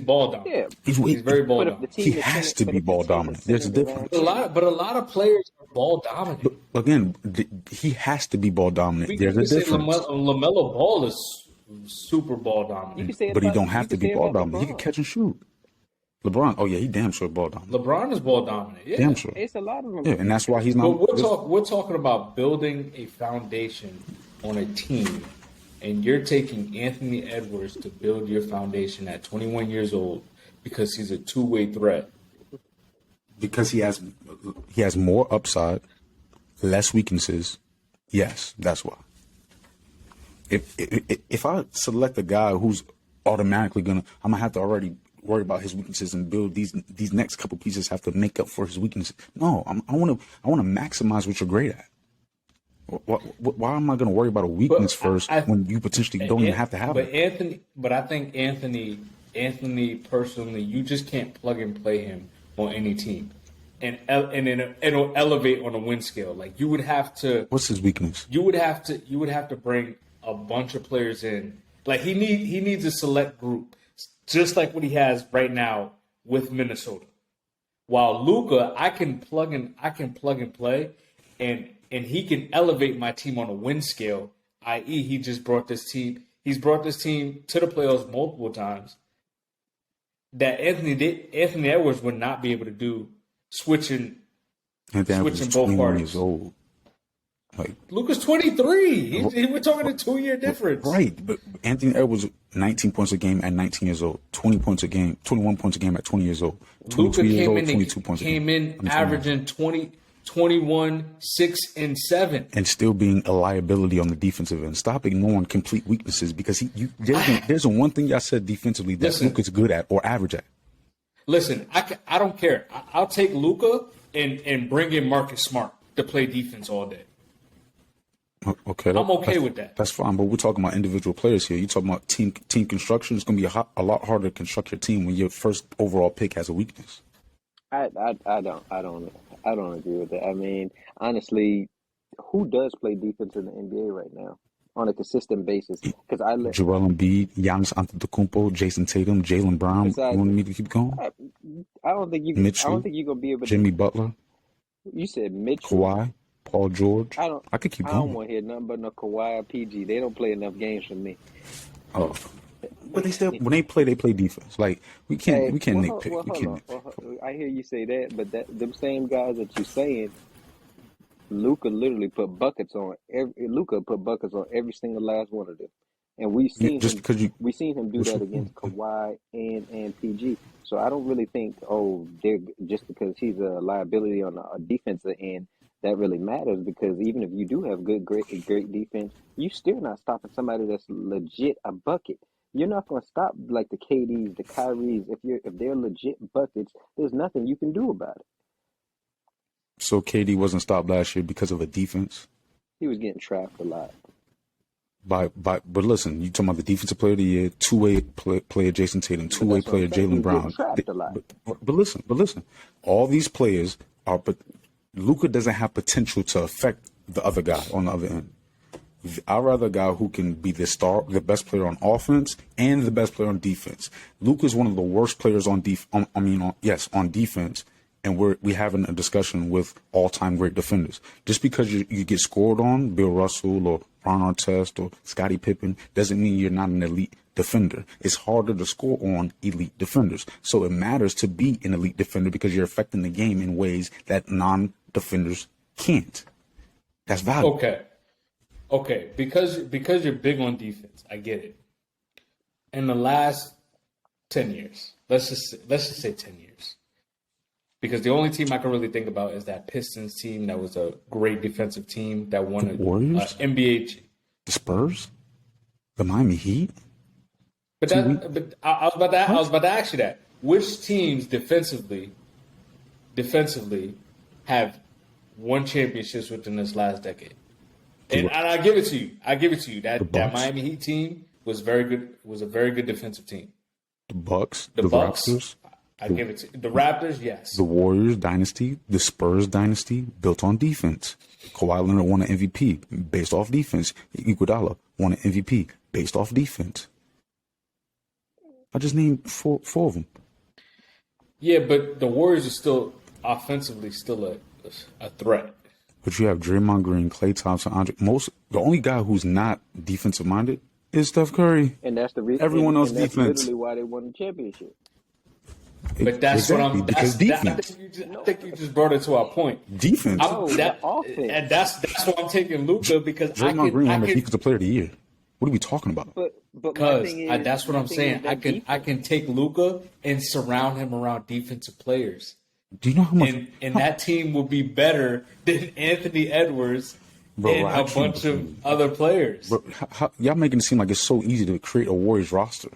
ball dominant. Yeah. He's very ball dominant. He has to be ball dominant. There's a difference. But a lot of players are ball dominant. But again, he has to be ball dominant. There's a difference. LaMelo Ball is super ball dominant. But he don't have to be ball dominant. He can catch and shoot. LeBron, oh yeah, he damn sure ball dominant. LeBron is ball dominant. Yeah. Damn sure. It's a lot of them. Yeah, and that's why he's not. But we're talking about building a foundation on a team, and you're taking Anthony Edwards to build your foundation at 21 years old because he's a two-way threat. Because he has more upside, less weaknesses. Yes, that's why. If I select a guy who's automatically I'm gonna have to already worry about his weaknesses and build these next couple pieces have to make up for his weaknesses. No, I want to maximize what you're great at. Why am I going to worry about a weakness first when you potentially don't even have to have it? But I think Anthony personally, you just can't plug and play him on any team, and it'll elevate on a win scale. Like you would have to. What's his weakness? You would have to bring a bunch of players in. Like he needs a select group. Just like what he has right now with Minnesota. While Luka, I can plug and play, and he can elevate my team on a win scale. I.e., he's brought this team to the playoffs multiple times. That Anthony Edwards would not be able to do switching both parties. Years old. Like Luka's 23. We're talking a 2-year difference. Right, but Anthony Edwards 19 points a game at 19 years old, 21 points a game at 20 years old, 22 years old, 22 points a game. Came in averaging 20, 21, 6, and 7. And still being a liability on the defensive end. Stop ignoring complete weaknesses because there's one thing y'all said defensively that Luka's good at or average at. Listen, I don't care. I'll take Luka and bring in Marcus Smart to play defense all day. Okay, I'm okay with that. That's fine, but we're talking about individual players here. You're talking about team construction. It's going to be a lot harder to construct your team when your first overall pick has a weakness. I don't agree with that. I mean, honestly, who does play defense in the NBA right now on a consistent basis? Because Joel Embiid, Giannis Antetokounmpo, Jason Tatum, Jaylen Brown. You want me to keep going? I don't think you. Mitchell, I don't think you're gonna be able to. Jimmy Butler. You said Mitchell. Kawhi. Paul George. I could keep going. I don't want to hear nothing but no Kawhi or PG. They don't play enough games for me. Oh, but when they play defense. Like we can't nitpick. I hear you say that, but them same guys that you're saying, Luka literally put buckets on every single last one of them, and we've seen him do that against Kawhi and PG. So I don't really think they're just because he's a liability on a defensive end. that really matters because even if you do have great defense, you still not stopping somebody that's legit a bucket. You're not going to stop like the KDs, the Kyries. If they're legit buckets, there's nothing you can do about it. So KD wasn't stopped last year because of a defense. He was getting trapped a lot. But listen, you talking about the defensive player of the year, two-way player Jason Tatum, two-way That's what player I'm saying. He Jaylen was getting Brown. trapped a lot. But listen, all these players are, but Luka doesn't have potential to affect the other guy on the other end. I'd rather a guy who can be the best player on offense and the best player on defense. Luka is one of the worst players on defense, and we having a discussion with all-time great defenders. Just because you get scored on, Bill Russell or Ron Artest or Scottie Pippen, doesn't mean you're not an elite defender. It's harder to score on elite defenders. So it matters to be an elite defender because you're affecting the game in ways that non-defenders can't. That's valuable. Okay, because you're big on defense, I get it. In the last 10 years, let's just say 10 years. Because the only team I can really think about is that Pistons team that was a great defensive team that won The Warriors? NBA. The Spurs? The Miami Heat? But I was about to ask you that. Which teams defensively have won championships within this last decade? And I give it to you. That Miami Heat team was very good. Was a very good defensive team. The Bucks? The Bucks. Raptors? I give it to you. The Raptors, yes. The Warriors dynasty, the Spurs dynasty, built on defense. Kawhi Leonard won an MVP based off defense. Iguodala won an MVP based off defense. I just named four of them. Yeah, but the Warriors are still offensively a threat. But you have Draymond Green, Klay Thompson, the only guy who's not defensive minded is Steph Curry. And that's the reason. Everyone else that's defense. literally why they won the championship. But that's exactly, what I'm. Because defense. I think you just brought it to our point. Defense. Offense. And that's why I'm taking Luka because Draymond Green won the defensive player of the year. What are we talking about? But because that's what I'm saying. I can take Luka and surround him around defensive players. Do you know how much? And that team will be better than Anthony Edwards and a bunch of other players. Bro, y'all making it seem like it's so easy to create a Warriors roster.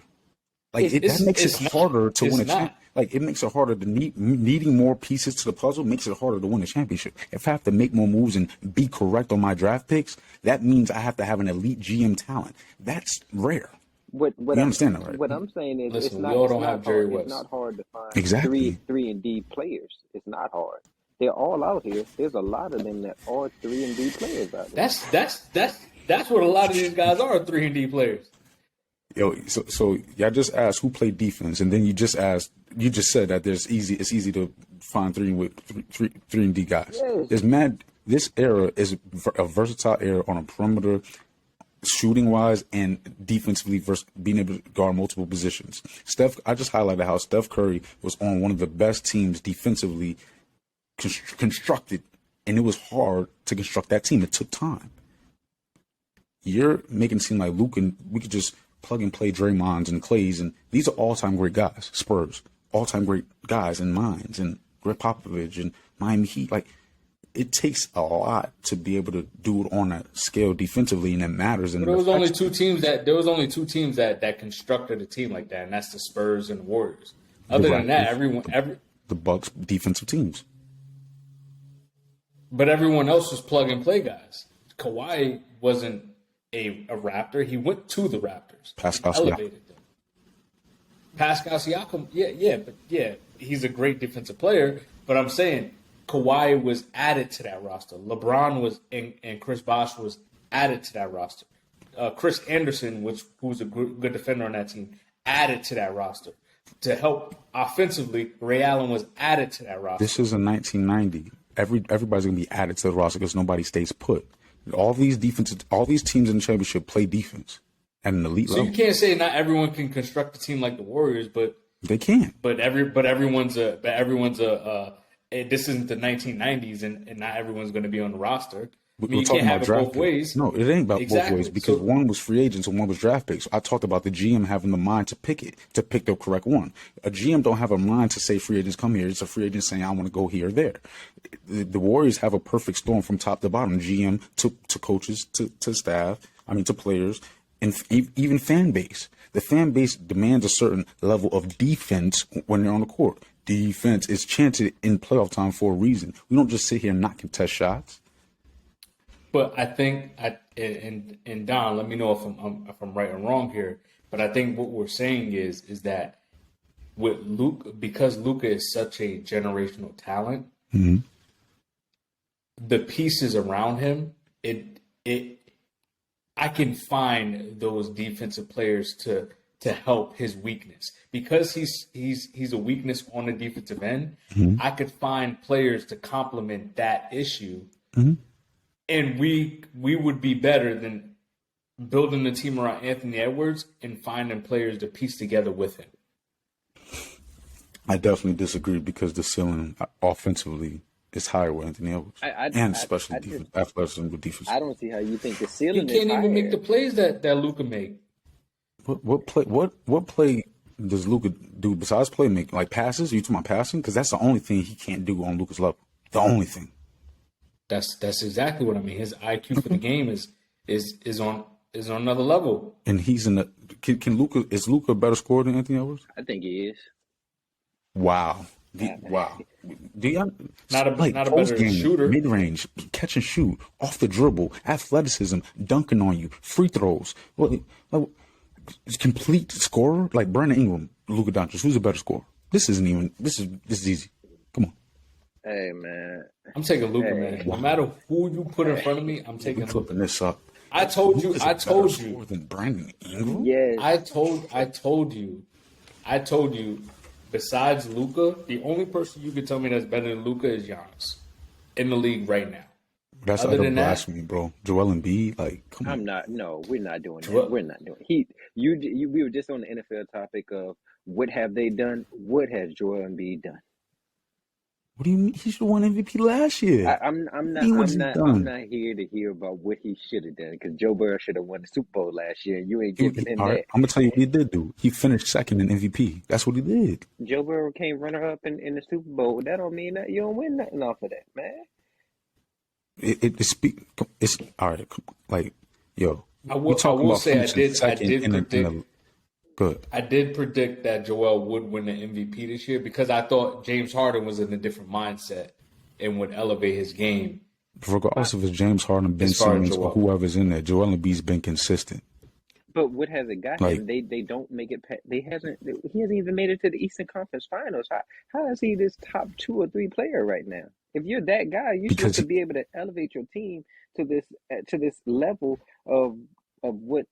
Like that makes it harder to win a championship. Like it makes it harder to needing more pieces to the puzzle makes it harder to win a championship. If I have to make more moves and be correct on my draft picks, that means I have to have an elite GM talent. That's rare. You understand that, right? What I'm saying is, we all don't have Jerry West. It's not hard to find Exactly. three and D players. It's not hard. They're all out here. There's a lot of them that are 3 and D players out there. That's what a lot of these guys are 3 and D players. Yo, so y'all just asked who played defense, and then you just said that it's easy to find three and D guys. Yes. This era is a versatile era on a perimeter, shooting wise and defensively, versus being able to guard multiple positions. I just highlighted how Steph Curry was on one of the best teams defensively constructed, and it was hard to construct that team. It took time. You're making it seem like Luke and we could just plug and play Draymonds and Clays, and these are all-time great guys. Spurs, all-time great guys, and Mines, and Greg Popovich, and Miami Heat. Like, it takes a lot to be able to do it on a scale defensively, and it matters. And there was only two teams that constructed a team like that, and that's the Spurs and the Warriors. Other than that, the Bucks defensive teams. But everyone else was plug and play guys. Kawhi wasn't a Raptor. He went to the Raptors. Pascal elevated them. Pascal Siakam, he's a great defensive player. But I'm saying Kawhi was added to that roster. LeBron was and Chris Bosh was added to that roster. Chris Anderson, who was a good defender on that team, added to that roster. To help offensively, Ray Allen was added to that roster. This is a 1990. Everybody's gonna be added to the roster because nobody stays put. All these teams in the championship play defense at an elite level. So you can't say not everyone can construct a team like the Warriors, but they can. But everyone's this isn't the 1990s, and not everyone's going to be on the roster. I mean, We're you can't talking have about it draft both picks. ways. No, it ain't about both ways Exactly. because So, one was free agents and one was draft picks. I talked about the GM having the mind to pick the correct one. A GM don't have a mind to say free agents come here. It's a free agent saying I want to go here or there. The Warriors have a perfect storm from top to bottom. GM to coaches to staff. I mean to players and even fan base. The fan base demands a certain level of defense when they're on the court. Defense is chanted in playoff time for a reason. We don't just sit here and not contest shots. but I think and Don, let me know if I'm right or wrong here. But I think what we're saying is that with Luke, because Luka is such a generational talent, the pieces around him, it I can find those defensive players to help his weakness because he's a weakness on the defensive end. I could find players to complement that issue, and we would be better than building the team around Anthony Edwards and finding players to piece together with him. I definitely disagree because the ceiling offensively is higher with Anthony Edwards, and especially defense, athleticism with defense. I don't see how you think the He ceiling is can't even make higher. the plays that Luka make. What play does Luka do besides play make? Like passes? Are you talking about passing? Because that's the only thing he can't do on Luka's level. The only thing. That's exactly what I mean. His IQ for the game is on another level. And he's in the can Luka is Luka a better scorer than Anthony Edwards? I think he is. Wow. Wow. Not a post better game, shooter. mid range, catch and shoot, off the dribble, athleticism, dunking on you, free throws. Complete scorer like Brandon Ingram, Luka Doncic. Who's a better scorer? This is easy. Come on. Hey man, I'm taking Luka, man. No matter who you put in front of me, I'm taking We're flipping Luka. this up. I told you. Luka's a I better told scorer you. than Brandon Ingram. yes. I told you. Besides Luka, the only person you could tell me that's better than Luka is Giannis in the league right now. That's Other utter than that- blasphemy, bro. Joel Embiid, like, come on. I'm not. No, we're not doing that. What? We're not doing. We were just on the NFL topic of what have they done? What has Joel Embiid done? What do you mean? He should have won MVP last year. I'm not here to hear about what he should have done because Joe Burrow should have won the Super Bowl last year, and you ain't giving him All that. right, I'm gonna tell you what he did do. He finished second in MVP. That's what he did. Joe Burrow came runner up in the Super Bowl. That don't mean that you don't win nothing off of that, man. It's all right. Like, yo, I will say I did Good. I did predict that Joel would win the MVP this year because I thought James Harden was in a different mindset and would elevate his game. Regardless if it's James Harden, Ben As far as Simmons, or Joel. whoever's in there, Joel Embiid's been consistent. But what has it got Like- him? They don't make it. He hasn't even made it to the Eastern Conference Finals. How is he this top 2 or 3 player right now? If you're that guy, you're supposed to be able to elevate your team to this level of what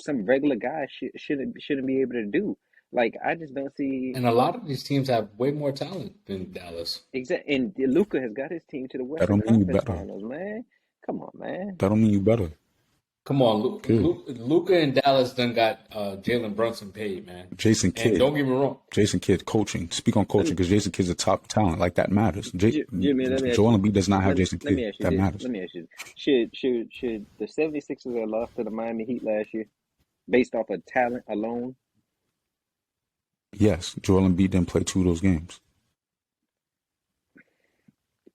some regular guy shouldn't be able to do. Like I just don't see. And a lot of these teams have way more talent than Dallas. Exactly, and Luka has got his team to the Western don't mean you Conference better. Finals, man. Come on, man. That don't mean you better. Come on, Luka and Dallas done got Jalen Brunson paid, man. Jason And Kidd. don't get me wrong. Jason Kidd coaching. Speak on coaching because Jason Kidd's a top talent. Like that matters. Jimmy, let me ask Joel you- Embiid does not have Jason Let me Kidd. ask you That this. matters. Let me ask you this. Should the 76ers have lost to the Miami Heat last year based off of talent alone? Yes, Joel Embiid didn't play 2 of those games.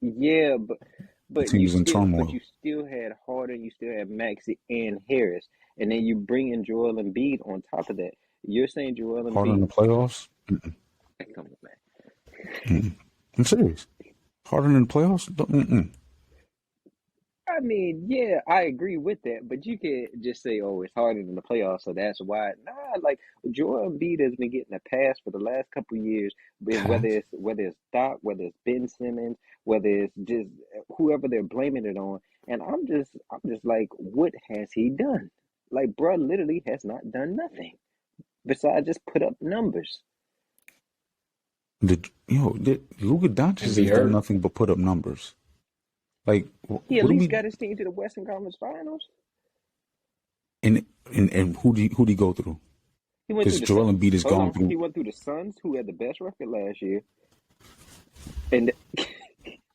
Yeah, but The team was in turmoil. you still had Harden, you still had Maxey and Harris, and then you bring in Joel Embiid on top of that. You're saying Joel Harden in the Embiid? playoffs? Come on, man. I'm serious. Harden in the playoffs? I mean, yeah, I agree with that, but you can't just say, "Oh, it's harder in the playoffs, so that's why." Nah, like Joel Embiid has been getting a pass for the last couple of years, whether it's Doc, whether it's Ben Simmons, whether it's just whoever they're blaming it on, and I'm just like, what has he done? Like, bruh, literally has not done nothing besides just put up numbers. Luka Doncic Is he has done hurt? nothing but put up numbers. Like, He at what do least we? got his team to the Western Conference Finals. And who do he go through? He went Because through the Joel Suns. Embiid has Hold gone on. through. He went through the Suns, who had the best record last year, and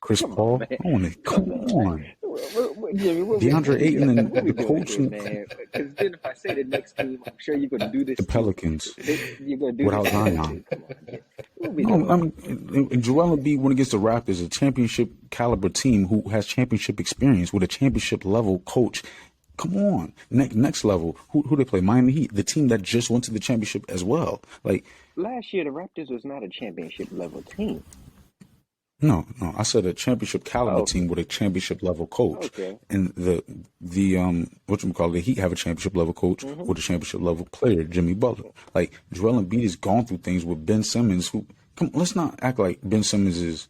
Chris Come on, Paul. man. I want to come on. Jimmy, DeAndre Ayton and what we the doing coach here, and man? Because then if I say the next team, I'm sure you're gonna do the this too. Pelicans You're gonna do this without to them Zion. too. Come on, Jimmy. What we No, I doing? mean, Joel Embiid went against the Raptors, a championship caliber team who has championship experience with a championship level coach. Come on, next level. Who they play? Miami Heat, the team that just went to the championship as well. Like, Last year, the Raptors was not a championship level team. no, I said a championship caliber Oh, team with a championship level coach. okay. And the whatchamacallit, the Heat have a championship level coach Mm-hmm. with a championship level player, Jimmy Butler. Like Joel Embiid has gone through things with Ben Simmons, who let's not act like Ben Simmons is.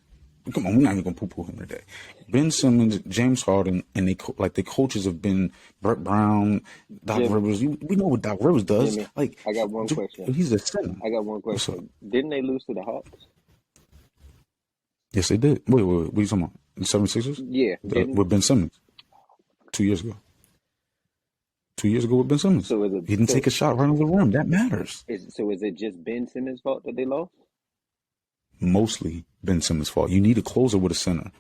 Come on, we're not even gonna poo-poo him today. Ben Simmons, James Harden, and the coaches have been Brett Brown, Doc Jim, Rivers. We know what Doc Rivers does. Jimmy, Like, I got one question. he's a center. I got one What's up? question. Didn't they lose to the Hawks? Yes, they did. Wait, what are you talking about? The 76ers? Yeah, didn't. With Ben Simmons 2 years ago. 2 years ago with Ben Simmons. So He didn't take a shot right over the rim. That matters. is it just Ben Simmons' fault that they lost? Mostly Ben Simmons' fault. You need a closer with a center.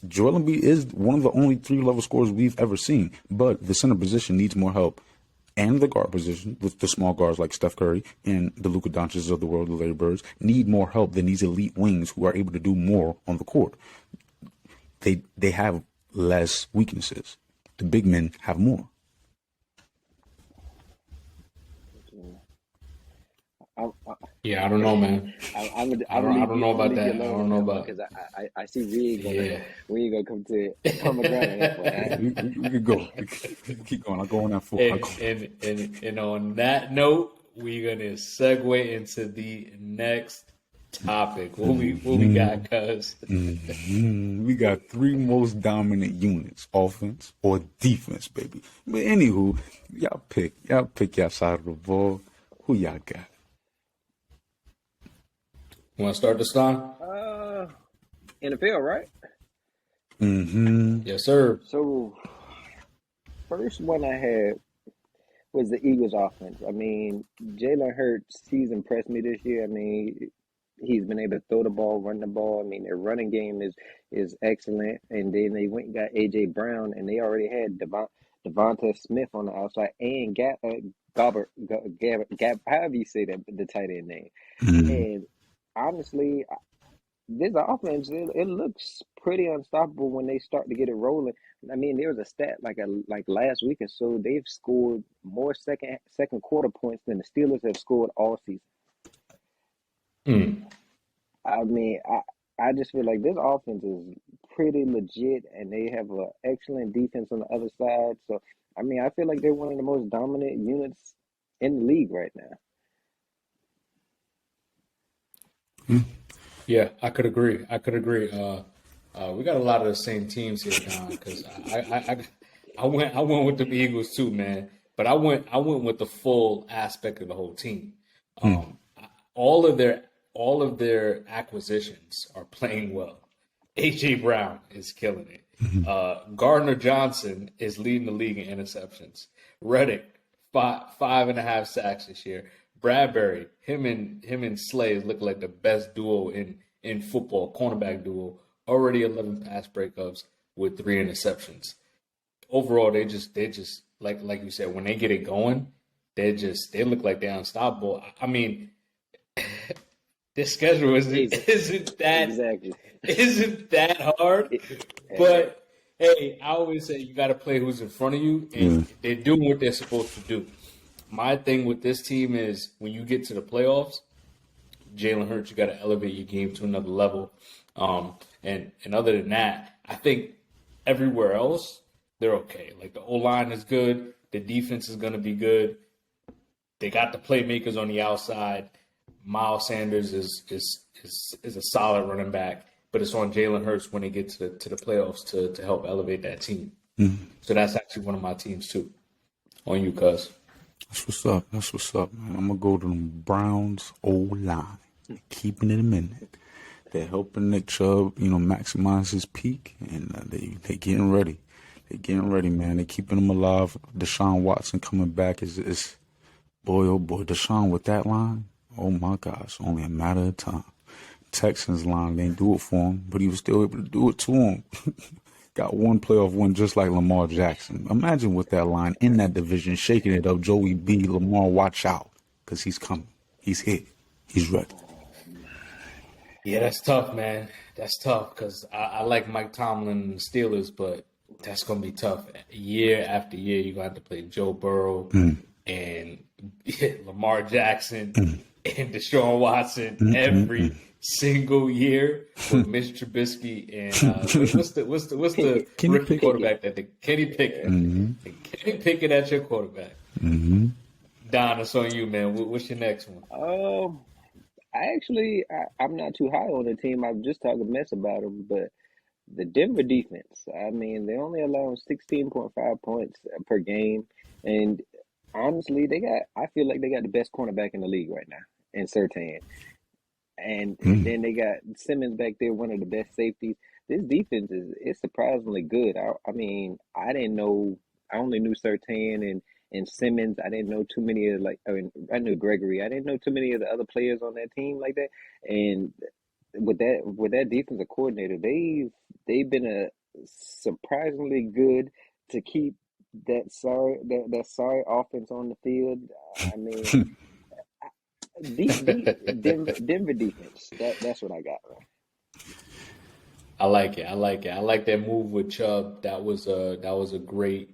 Joel Embiid is one of the only 3-level scorers we've ever seen, but the center position needs more help. And the guard position, with the small guards like Steph Curry and the Luka Doncic of the world, the Larry Birds, need more help than these elite wings who are able to do more on the court. They have less weaknesses. The big men have more. Yeah, I don't know, man. I don't know about that. I don't know about because I see we ain't gonna come to common ground on that one. Right? We could go. Keep going. I'll go on that for. And on that note, we're gonna segue into the next topic. What we got, cuz? We got 3 most dominant units, offense or defense, baby. But anywho, y'all pick y'all side of the ball. Who y'all got? You want to start this time? NFL, right? Mm-hmm. Yes, sir. So first one I had was the Eagles offense. I mean, Jalen Hurts, he's impressed me this year. I mean, he's been able to throw the ball, run the ball. I mean, their running game is excellent. And then they went and got A.J. Brown, and they already had Devonta Smith on the outside and Gabbert, however you say that, the tight end name. Mm-hmm. And honestly, this offense, it looks pretty unstoppable when they start to get it rolling. I mean, there was a stat like last week or so, they've scored more second quarter points than the Steelers have scored all season. I mean, I just feel like this offense is pretty legit, and they have an excellent defense on the other side. So, I mean, I feel like they're one of the most dominant units in the league right now. Yeah, I could agree. We got a lot of the same teams here, Don, because I went with the Eagles too, man. But I went with the full aspect of the whole team. All of their acquisitions are playing well. A.J. Brown is killing it. Gardner Johnson is leading the league in interceptions. Reddick, 5.5 sacks this year. Bradbury, him and Slay look like the best duo in football, cornerback duo. Already 11 pass breakups with 3 interceptions. Overall, they just like you said, when they get it going, they look like they're unstoppable. I mean, their schedule isn't that hard. But hey, I always say you got to play who's in front of you, and they're doing what they're supposed to do. My thing with this team is when you get to the playoffs, Jalen Hurts, you got to elevate your game to another level. And other than that, I think everywhere else, they're okay. Like the O-line is good. The defense is going to be good. They got the playmakers on the outside. Miles Sanders is a solid running back, but it's on Jalen Hurts when they get to the playoffs to help elevate that team. So that's actually one of my teams too. On you, cuz. That's what's up, man. I'm gonna go to the Browns O-line. Keeping it a minute. They're helping Nick Chubb, maximize his peak, and they getting ready. They're getting ready, man. They're keeping him alive. Deshaun Watson coming back is boy, oh boy, Deshaun with that line. Oh my gosh, only a matter of time. Texans line didn't do it for him, but he was still able to do it to him. Got one playoff win just like Lamar Jackson. Imagine with that line in that division, shaking it up. Joey B, Lamar, watch out, because he's coming. He's here. He's ready. Yeah, that's tough, man. That's tough because I like Mike Tomlin and the Steelers, but that's going to be tough. Year after year, you're going to have to play Joe Burrow and Lamar Jackson and Deshaun Watson every single year with Mitch Trubisky and what's the Kenny rookie Pickett. quarterback that Kenny Pickett. Kenny Pickett at your quarterback. Don, it's on you, man. What's your next one? I'm not too high on the team. I'm just talking mess about them, but the Denver defense, I mean, they only allow 16.5 points per game, and honestly, I feel like they got the best cornerback in the league right now in Surtain. And then they got Simmons back there, one of the best safeties. This defense is surprisingly good. I mean, I didn't know. I only knew Surtain and Simmons. I didn't know too many of I knew Gregory. I didn't know too many of the other players on that team like that. And with that defensive coordinator, they've been a surprisingly good to keep that sorry offense on the field. I mean. Denver defense. That's what I got. Right? I like it. I like it. I like that move with Chubb. That was a great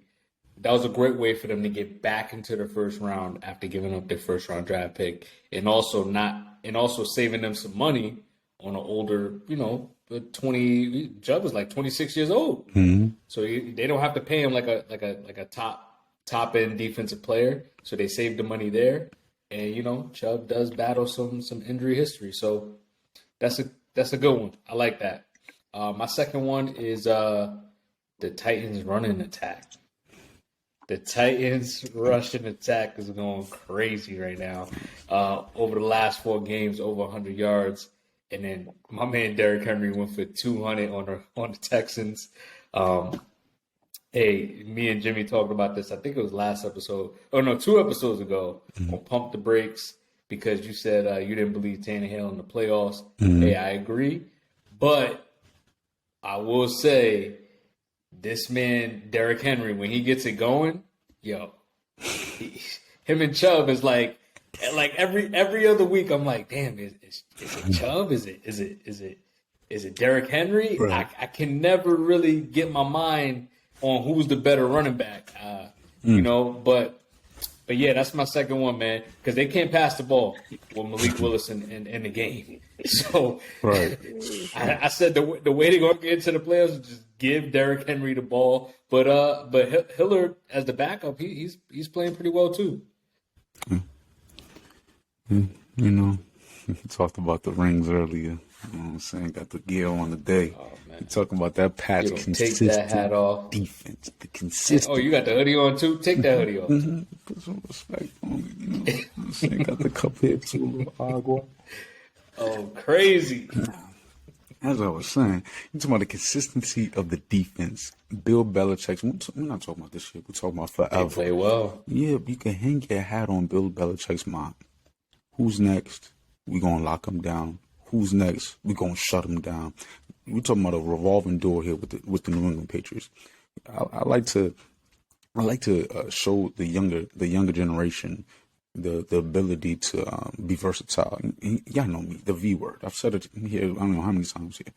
way for them to get back into the first round after giving up their first round draft pick, and also saving them some money on an older, 20. Chubb was like 26 years old, so they don't have to pay him like a top end defensive player. So they saved the money there. And Chubb does battle some injury history, so that's a good one. I like that. My second one is the Titans running attack. The Titans rushing attack is going crazy right now. Over the last 4 games, over 100 yards, and then my man Derrick Henry went for 200 on the Texans. Hey, me and Jimmy talked about this. I think it was last episode. Oh, no, 2 episodes ago on Pump the Brakes because you said you didn't believe Tannehill in the playoffs. Hey, I agree. But I will say this man, Derrick Henry, when he gets it going, him and Chubb is like every other week. I'm like, damn, is it Chubb? Is it Derrick Henry? Right. I can never really get my mind on who's the better running back, but yeah, that's my second one, man, because they can't pass the ball with Malik Willis in the game. So Right. I said the way they're going to get into the playoffs is just give Derrick Henry the ball, but Hillard as the backup, he's playing pretty well too. We talked about the rings earlier. You know what I'm saying? Got the gear on the day. Oh man, You talking about that Pat's take consistent that hat off. defense. The consistent. Oh, you got the hoodie on too? Take that hoodie off. Put some respect on me. You know what I'm saying? Got the cup here too. Agua. Oh, crazy. As I was saying, you're talking about the consistency of the defense. Bill Belichick. We're not talking about this shit. We're talking about They forever. play well. Yeah, you can hang your hat on Bill Belichick's mind. Who's next? We gonna lock him down. Who's next? We gonna shut him down. We're talking about a revolving door here with the New England Patriots. I like to show the younger generation the ability to be versatile. Y'all know me, the V word. I've said it here, I don't know how many times here.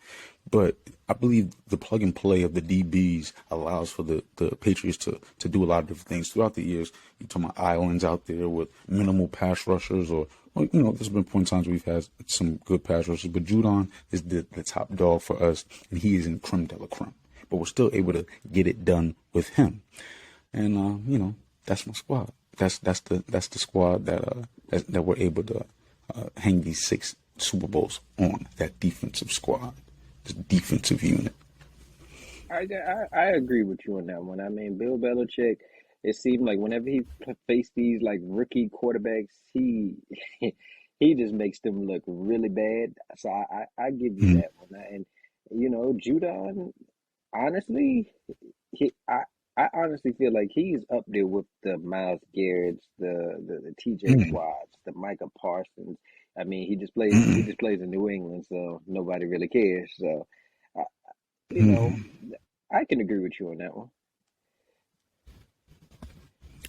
But I believe the plug and play of the DBs allows for the Patriots to do a lot of different things. Throughout the years, you're talking about islands out there with minimal pass rushers or there's been point times we've had some good pass rushers, but Judon is the top dog for us, and he is in creme de la creme. But we're still able to get it done with him. And that's my squad. That's the squad that we're able to hang these 6 Super Bowls on. That defensive squad, this defensive unit. I agree with you on that one. I mean, Bill Belichick. It seemed like whenever he faced these like rookie quarterbacks, he just makes them look really bad. So I give you that one. And Judon, honestly, I honestly feel like he's up there with the Myles Garrett's, the TJ Watts, the Micah Parsons. I mean, he just plays in New England, so nobody really cares. So, I, you know, I can agree with you on that one.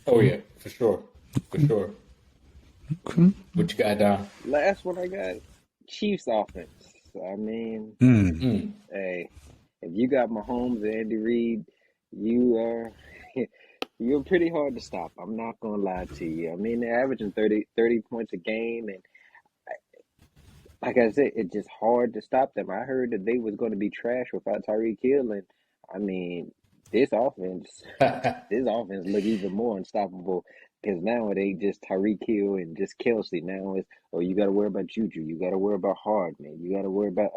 Oh yeah, for sure, for sure. Okay. What you got down? Last one I got, Chiefs offense. I mean, Mm. hey, if you got Mahomes and Andy Reid, you are you're pretty hard to stop. I'm not gonna lie to you. I mean, they're averaging 30 points a game, and like I said, it's just hard to stop them. I heard that they was going to be trash without Tyreek Hill, and I mean, this offense, this offense look even more unstoppable because now it ain't just Tyreek Hill and just Kelsey. Now it's you got to worry about Juju, you got to worry about Hardman, you got to worry about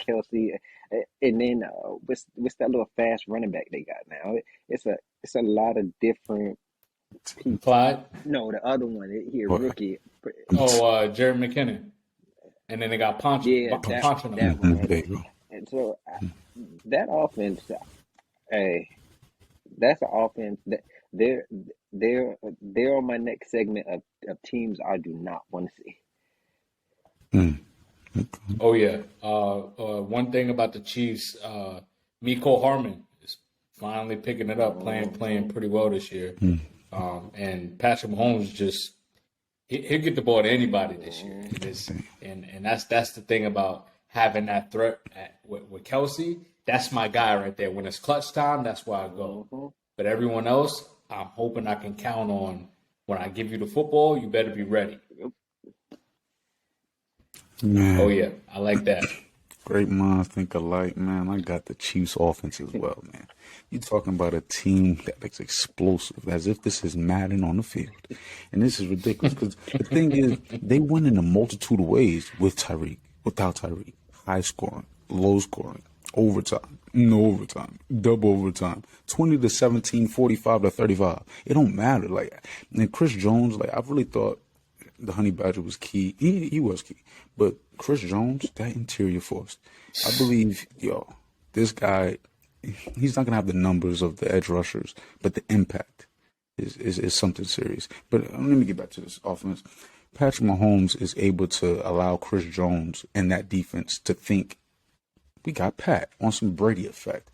Kelsey, and then what's that little fast running back they got now? It's a lot of different people. Clyde. No, the other one here, What? rookie. Oh, Jared McKinnon. And then they got Yeah, Poncho. that one right There there. you go. And so that offense, hey, that's an offense that they're they're on my next segment of teams I do not want to see. Oh yeah. One thing about the Chiefs, Miko Harmon is finally picking it up, playing pretty well this year. And Patrick Mahomes just he'll get the ball to anybody this year. And that's the thing about having that threat with Kelsey. That's my guy right there. When it's clutch time, that's where I go. But everyone else, I'm hoping I can count on when I give you the football, you better be ready. Man, Oh yeah, I like that. great minds think alike, man. I got the Chiefs offense as well, man. You talking about a team that is explosive, as if this is Madden on the field. And this is ridiculous because the thing is, they win in a multitude of ways with Tyreek, without Tyreek. High scoring, low scoring, overtime, no overtime, double overtime, 20-17, 45-35. It don't matter. Like, and Chris Jones, like, I really thought the Honey Badger was key. He was key. But Chris Jones, that interior force, I believe, this guy, he's not going to have the numbers of the edge rushers, but the impact is something serious. But let me get back to this offense. Patrick Mahomes is able to allow Chris Jones and that defense to think, we got Pat on some Brady effect.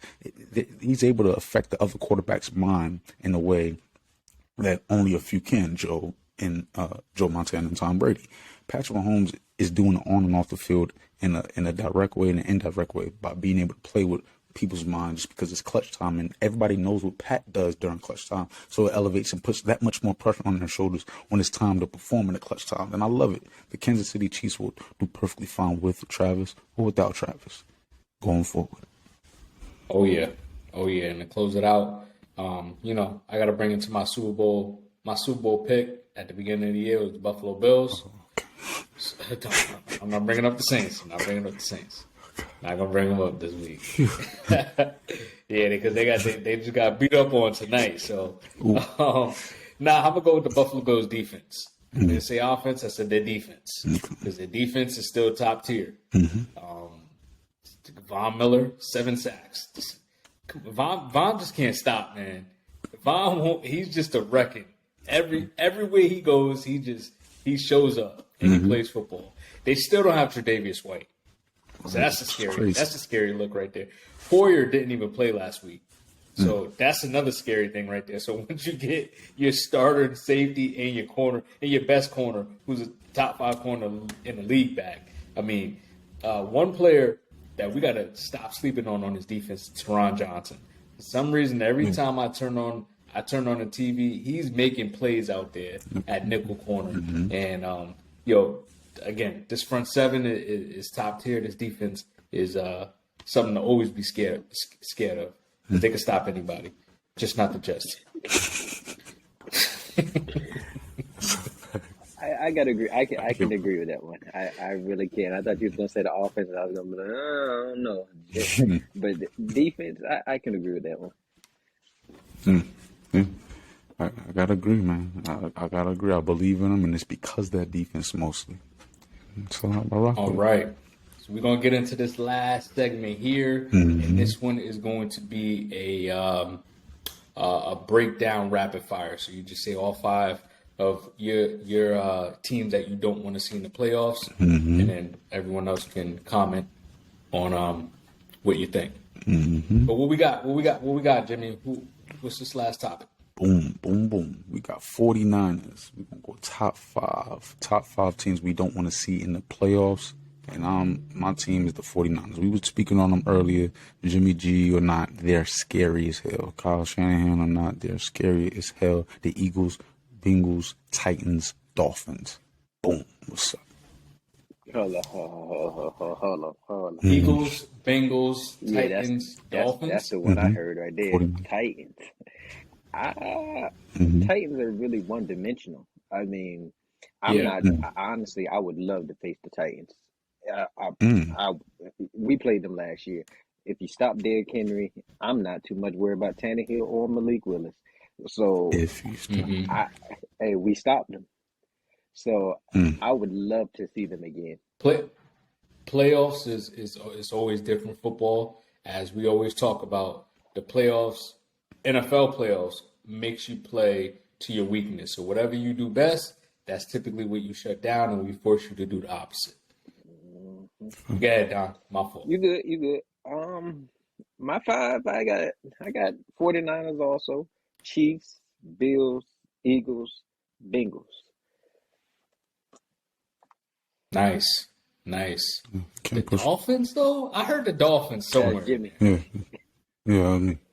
He's able to affect the other quarterback's mind in a way that only a few can, Joe Montana and Tom Brady. Patrick Mahomes is doing it on and off the field in a direct way and an indirect way by being able to play with people's minds just because it's clutch time and everybody knows what Pat does during clutch time. So it elevates and puts that much more pressure on their shoulders when it's time to perform in the clutch time. And I love it. The Kansas City Chiefs will do perfectly fine with Travis or without Travis going forward. Oh yeah. And to close it out, I got to bring it to my Super Bowl pick at the beginning of the year was the Buffalo Bills. I'm not bringing up the Saints. Not going to bring them up this week. Yeah, because they just got beat up on tonight. So, I'm gonna go with the Buffalo Bills defense. I didn't say offense. I said their defense because their defense is still top tier. Von Miller, 7 sacks. Von just can't stop, man. He's just a wrecking. Everywhere he goes, he shows up and he plays football. They still don't have Tre'Davious White, so that's a scary look right there. Poyer didn't even play last week, so that's another scary thing right there. So once you get your starter and safety and your corner and your best corner, who's a top 5 corner in the league, back, I mean, one player that we got to stop sleeping on his defense is Teron Johnson. For some reason, every time I turn on the TV, he's making plays out there at nickel corner. And, again, this front seven is top tier. This defense is something to always be scared of. Because they can stop anybody, just not the Jets. I gotta agree. I can agree with that one. I really can. I thought you was gonna say the offense, and I was gonna be like, I don't know. But defense, I can agree with that one. Yeah. I gotta agree, man. I gotta agree. I believe in them, and it's because of that defense mostly. So I rock All with it. right. So we're gonna get into this last segment here, and this one is going to be a breakdown rapid fire. So you just say all 5 of your teams that you don't want to see in the playoffs, Mm-hmm. and then everyone else can comment on what you think. Mm-hmm. But what we got, Jimmy? What's this last topic? Boom, boom, boom. We got 49ers. We're going to go top five teams we don't want to see in the playoffs. And my team is the 49ers. We were speaking on them earlier. Jimmy G or not, they're scary as hell. Kyle Shanahan or not, they're scary as hell. The Eagles, Bengals, Titans, Dolphins. Boom. What's up? Hold on. Eagles, Bengals, Yeah, Titans, Dolphins. that's the one I heard right there. 49. Titans. Mm-hmm. Titans are really one-dimensional. I mean, I'm Yeah. not honestly. I would love to face the Titans. We played them last year. If you stop Derrick Henry, I'm not too much worried about Tannehill or Malik Willis. So, If you stop. we stopped them. So Mm. I would love to see them again. Playoffs is always different football, as we always talk about. The playoffs, NFL playoffs, makes you play to your weakness. So whatever you do best, that's typically what you shut down, and we force you to do the opposite. Go ahead, Don. My fault. You good. My five, I got 49ers also, Chiefs, Bills, Eagles, Bengals. Nice. The Can't push. Dolphins, though? I heard the Dolphins somewhere. Jimmie. Yeah. Yeah,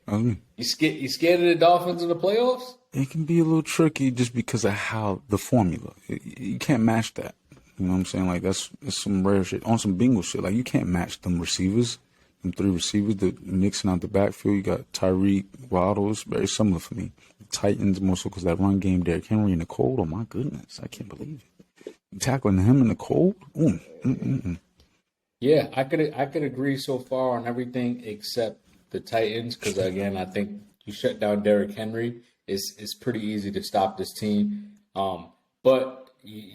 I mean. You scared of the Dolphins in the playoffs? It can be a little tricky just because of how the formula. You can't match that. You know what I'm saying? Like, that's some rare shit. On some Bengal shit, like, you can't match them receivers. Them three receivers, the mixing out the backfield. You got Tyreek, Waddle. It's very similar for me. The Titans, more so because that run game, Derrick Henry in the cold. Oh, my goodness. I can't believe it. You tackling him in the cold? Yeah, I could agree so far on everything except the Titans, because again, I think you shut down Derrick Henry. It's pretty easy to stop this team. But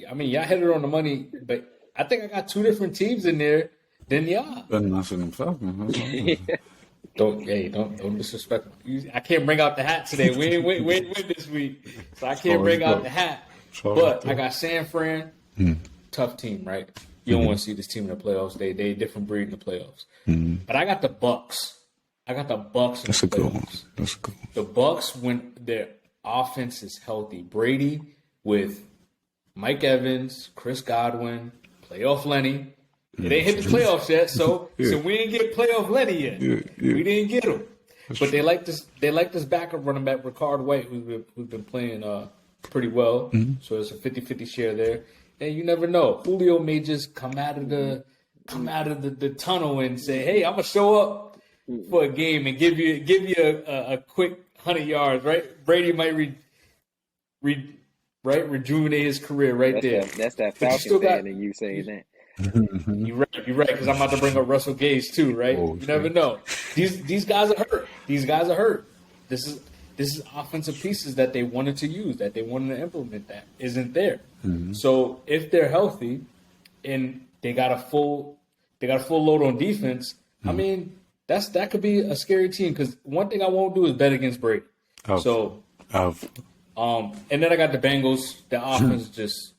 I mean, y'all hit it on the money. But I think I got two different teams in there than y'all. Better not say them Falcons. Don't disrespect me. I can't bring out the hat today. We ain't win this week, so I can't bring out the hat. But I got San Fran. Tough team, right? You don't want to see this team in the playoffs. They a different breed in the playoffs. But I got the Bucks. In That's the a good one. playoffs. That's a good one. The Bucks, when their offense is healthy, Brady with Mike Evans, Chris Godwin, playoff Lenny. It ain't hit the playoffs yet, so we didn't get playoff Lenny yet. We didn't get him. But they like this backup running back, Ricard White, who's been playing pretty well. So it's a 50-50 share there. And you never know. Julio may just come out of the tunnel and say, "Hey, I'm gonna show up for a game and give you a quick 100 yards." Right? Brady might rejuvenate his career there. That's that Falcon fan and you saying that. You're right, because I'm about to bring up Russell Gage too, right? You never know. These guys are hurt. This is offensive pieces that they wanted to use, that they wanted to implement, that isn't there. So if they're healthy and they got a full load on defense, I mean, that could be a scary team, because one thing I won't do is bet against Brady. And then I got the Bengals. The offense just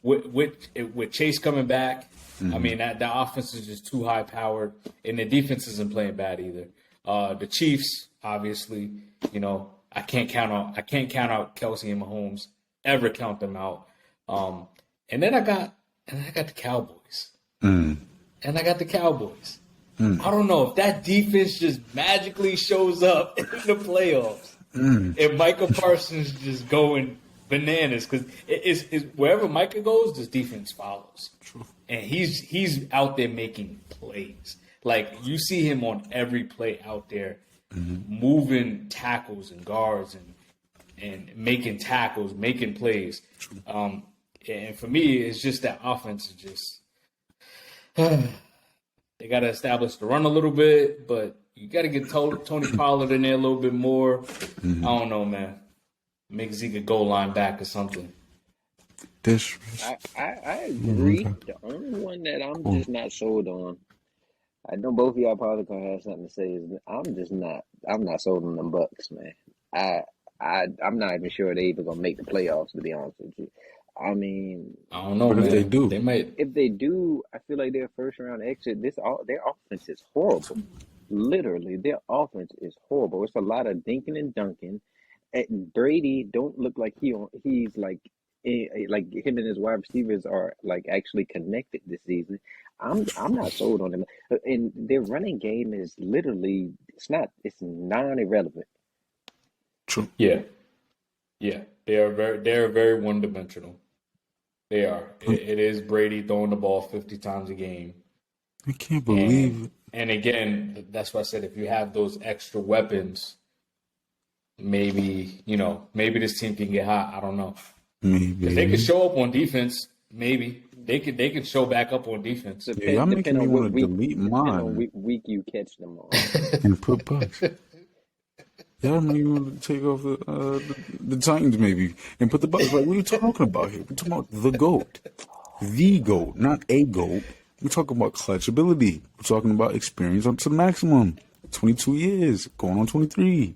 with Chase coming back. I mean, that offense is just too high powered, and the defense isn't playing bad either. The Chiefs, obviously, I can't count out Kelsey and Mahomes. Ever count them out. And then I got the Cowboys. And I got the Cowboys. I don't know if that defense just magically shows up in the playoffs. And Micah Parsons just going bananas, because it's wherever Micah goes, this defense follows. True. And he's out there making plays. Like, you see him on every play out there, moving tackles and guards and making tackles, making plays. And for me, it's just that offense is just they got to establish the run a little bit, but you got to get Tony Pollard in there a little bit more. I don't know, man. Make Zeke a goal line back or something. I agree. The only one that I'm just not sold on, I know both of y'all probably gonna have something to say, is I'm not sold on them Bucks, man. I'm not even sure they even gonna make the playoffs. To be honest with you, I mean, I don't know, But if they man. do, They might. if they do, I feel like their first round exit. Their offense is horrible. Literally, their offense is horrible. It's a lot of dinking and dunking. And Brady don't look like he's like him and his wide receivers are like actually connected this season. I'm not sold on them. And their running game is literally it's non-irrelevant. true. Yeah, yeah. They're very one dimensional. They are. It is Brady throwing the ball 50 times a game. I can't And believe it. and again, that's why I said if you have those extra weapons, maybe maybe this team can get hot. I don't know because they could Maybe. show up on defense. Maybe they could show back up on defense. Yeah, y'all making Depend me on want what to week, delete depend on mine week you catch them on. and put Bucks. Y'all make me want to take off the Titans maybe and put the Bucks. Like, what are you talking about here? We're talking about the GOAT, not a GOAT. We're talking about clutch ability. We're talking about experience up to the maximum. 22 years, going on 23.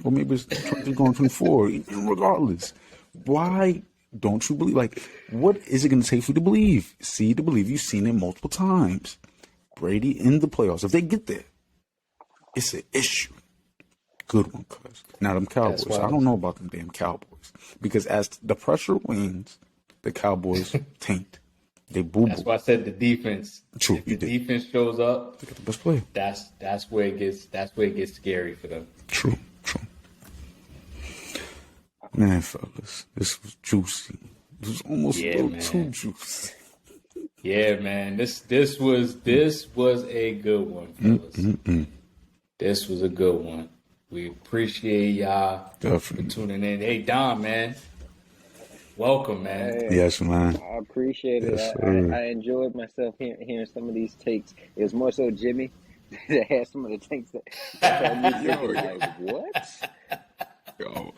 Or maybe it's 23 going on 24. Regardless. Why don't you believe? Like, what is it going to take for you to believe? See to believe. You've seen it multiple times. Brady in the playoffs. If they get there, it's an issue. Good one, cuz. Now, them Cowboys. why- I don't know about them damn Cowboys. Because as the pressure wanes, the Cowboys taint. They boo That's boo. why I said the defense. True, If you the did. defense shows up, They got the best player. that's where it gets scary for them. True. Man, fellas, this was juicy. It was almost Yeah, a little man. too juicy. Yeah, man. This was a good one, fellas. This was a good one. We appreciate y'all for Definitely. tuning in. Hey, Don, man. Welcome, man. Hey, Yes, man. I appreciate it. Yes, sir. I enjoyed myself hearing some of these takes. It was more so Jimmy that had some of the takes that had me thinking like, what? Yo,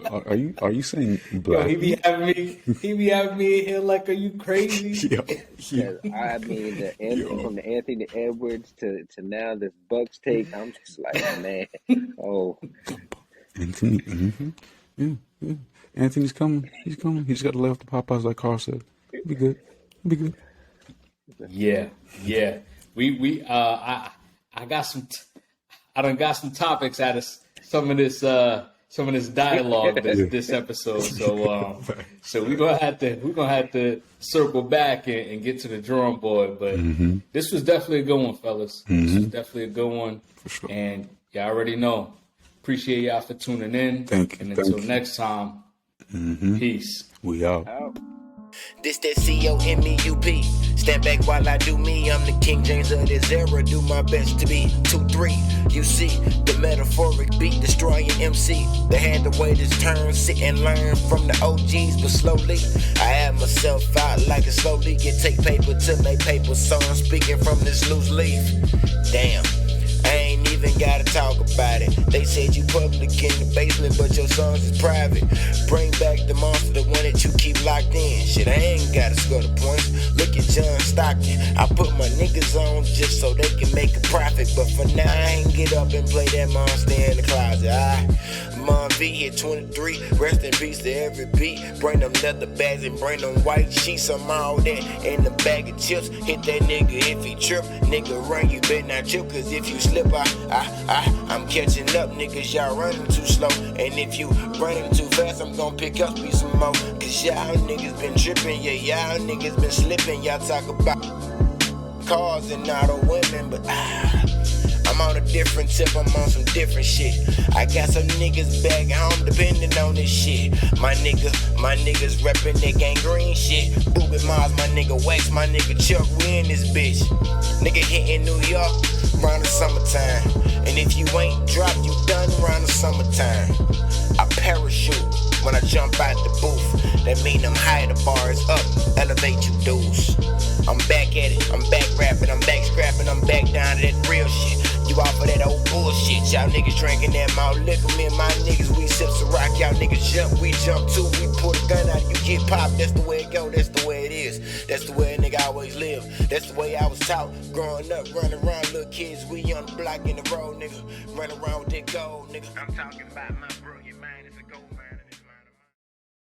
are you saying Yo, black? he be having me in here like, are you crazy? Yo, Because I mean, from the Anthony Edwards to now this Bucks take, I'm just like, man, oh, Anthony. Yeah. Anthony's coming. He's coming. He just got to lay off the Popeyes, like Carl said. Be good. Be good. Yeah. I got some. I done got some topics out of some of this dialogue this episode. So we're gonna have to circle back and get to the drawing board. But this was definitely a good one, fellas. This was definitely a good one. For sure. And y'all already know. Appreciate y'all for tuning in. Thank you. And Thank until you. next time, peace. We out. out. This that COMEUP. Stand back while I do me. I'm the King James of this era. Do my best to be 2-3. You see the metaphoric beat destroying MC. They had to wait his turn, sit and learn from the OGs, but slowly I had myself out like a slowly get take paper to make paper. So I'm speaking from this loose leaf. Damn. I ain't even gotta talk about it. They said you public in the basement, but your songs is private. Bring back the monster, the one that you keep locked in. Shit, I ain't gotta score the points. Look at John Stockton. I put my niggas on just so they can make a profit. But for now, I ain't get up and play that monster in the closet. Mon V hit 23. Rest in peace to every beat. Bring them leather bags and bring them white sheets. I'm all that in the bag of chips. Hit that nigga if he trip. Nigga run, you better not trip. Cause if you slip, I'm catching up, niggas, y'all running too slow. And if you running too fast, I'm gonna pick up me some more. Cause y'all niggas been tripping, yeah, y'all niggas been slipping. Y'all talk about cars and not the women, but I'm on a different tip, I'm on some different shit. I got some niggas back home depending on this shit. My niggas reppin' that gangrene shit. Boobie Mars, my nigga Wax, my nigga Chuck, we in this bitch. Nigga hitting New York around the summertime. And if you ain't dropped, you done around the summertime. I parachute when I jump out the booth. That mean I'm high, the bar is up, elevate you dudes. I'm back at it, I'm back rapping, I'm back scrapping, I'm back down to that real shit. You off of that old bullshit, y'all niggas drinking that malt liquor. Me and my niggas, we sip some rock, y'all niggas jump, we jump too. We pull the gun out, you get popped, that's the way it go, that's the way it is. That's the way a nigga always live, that's the way I was taught. Growing up, running around, little kids, we on the block in the road, nigga. Running around with that gold, nigga. I'm talking about my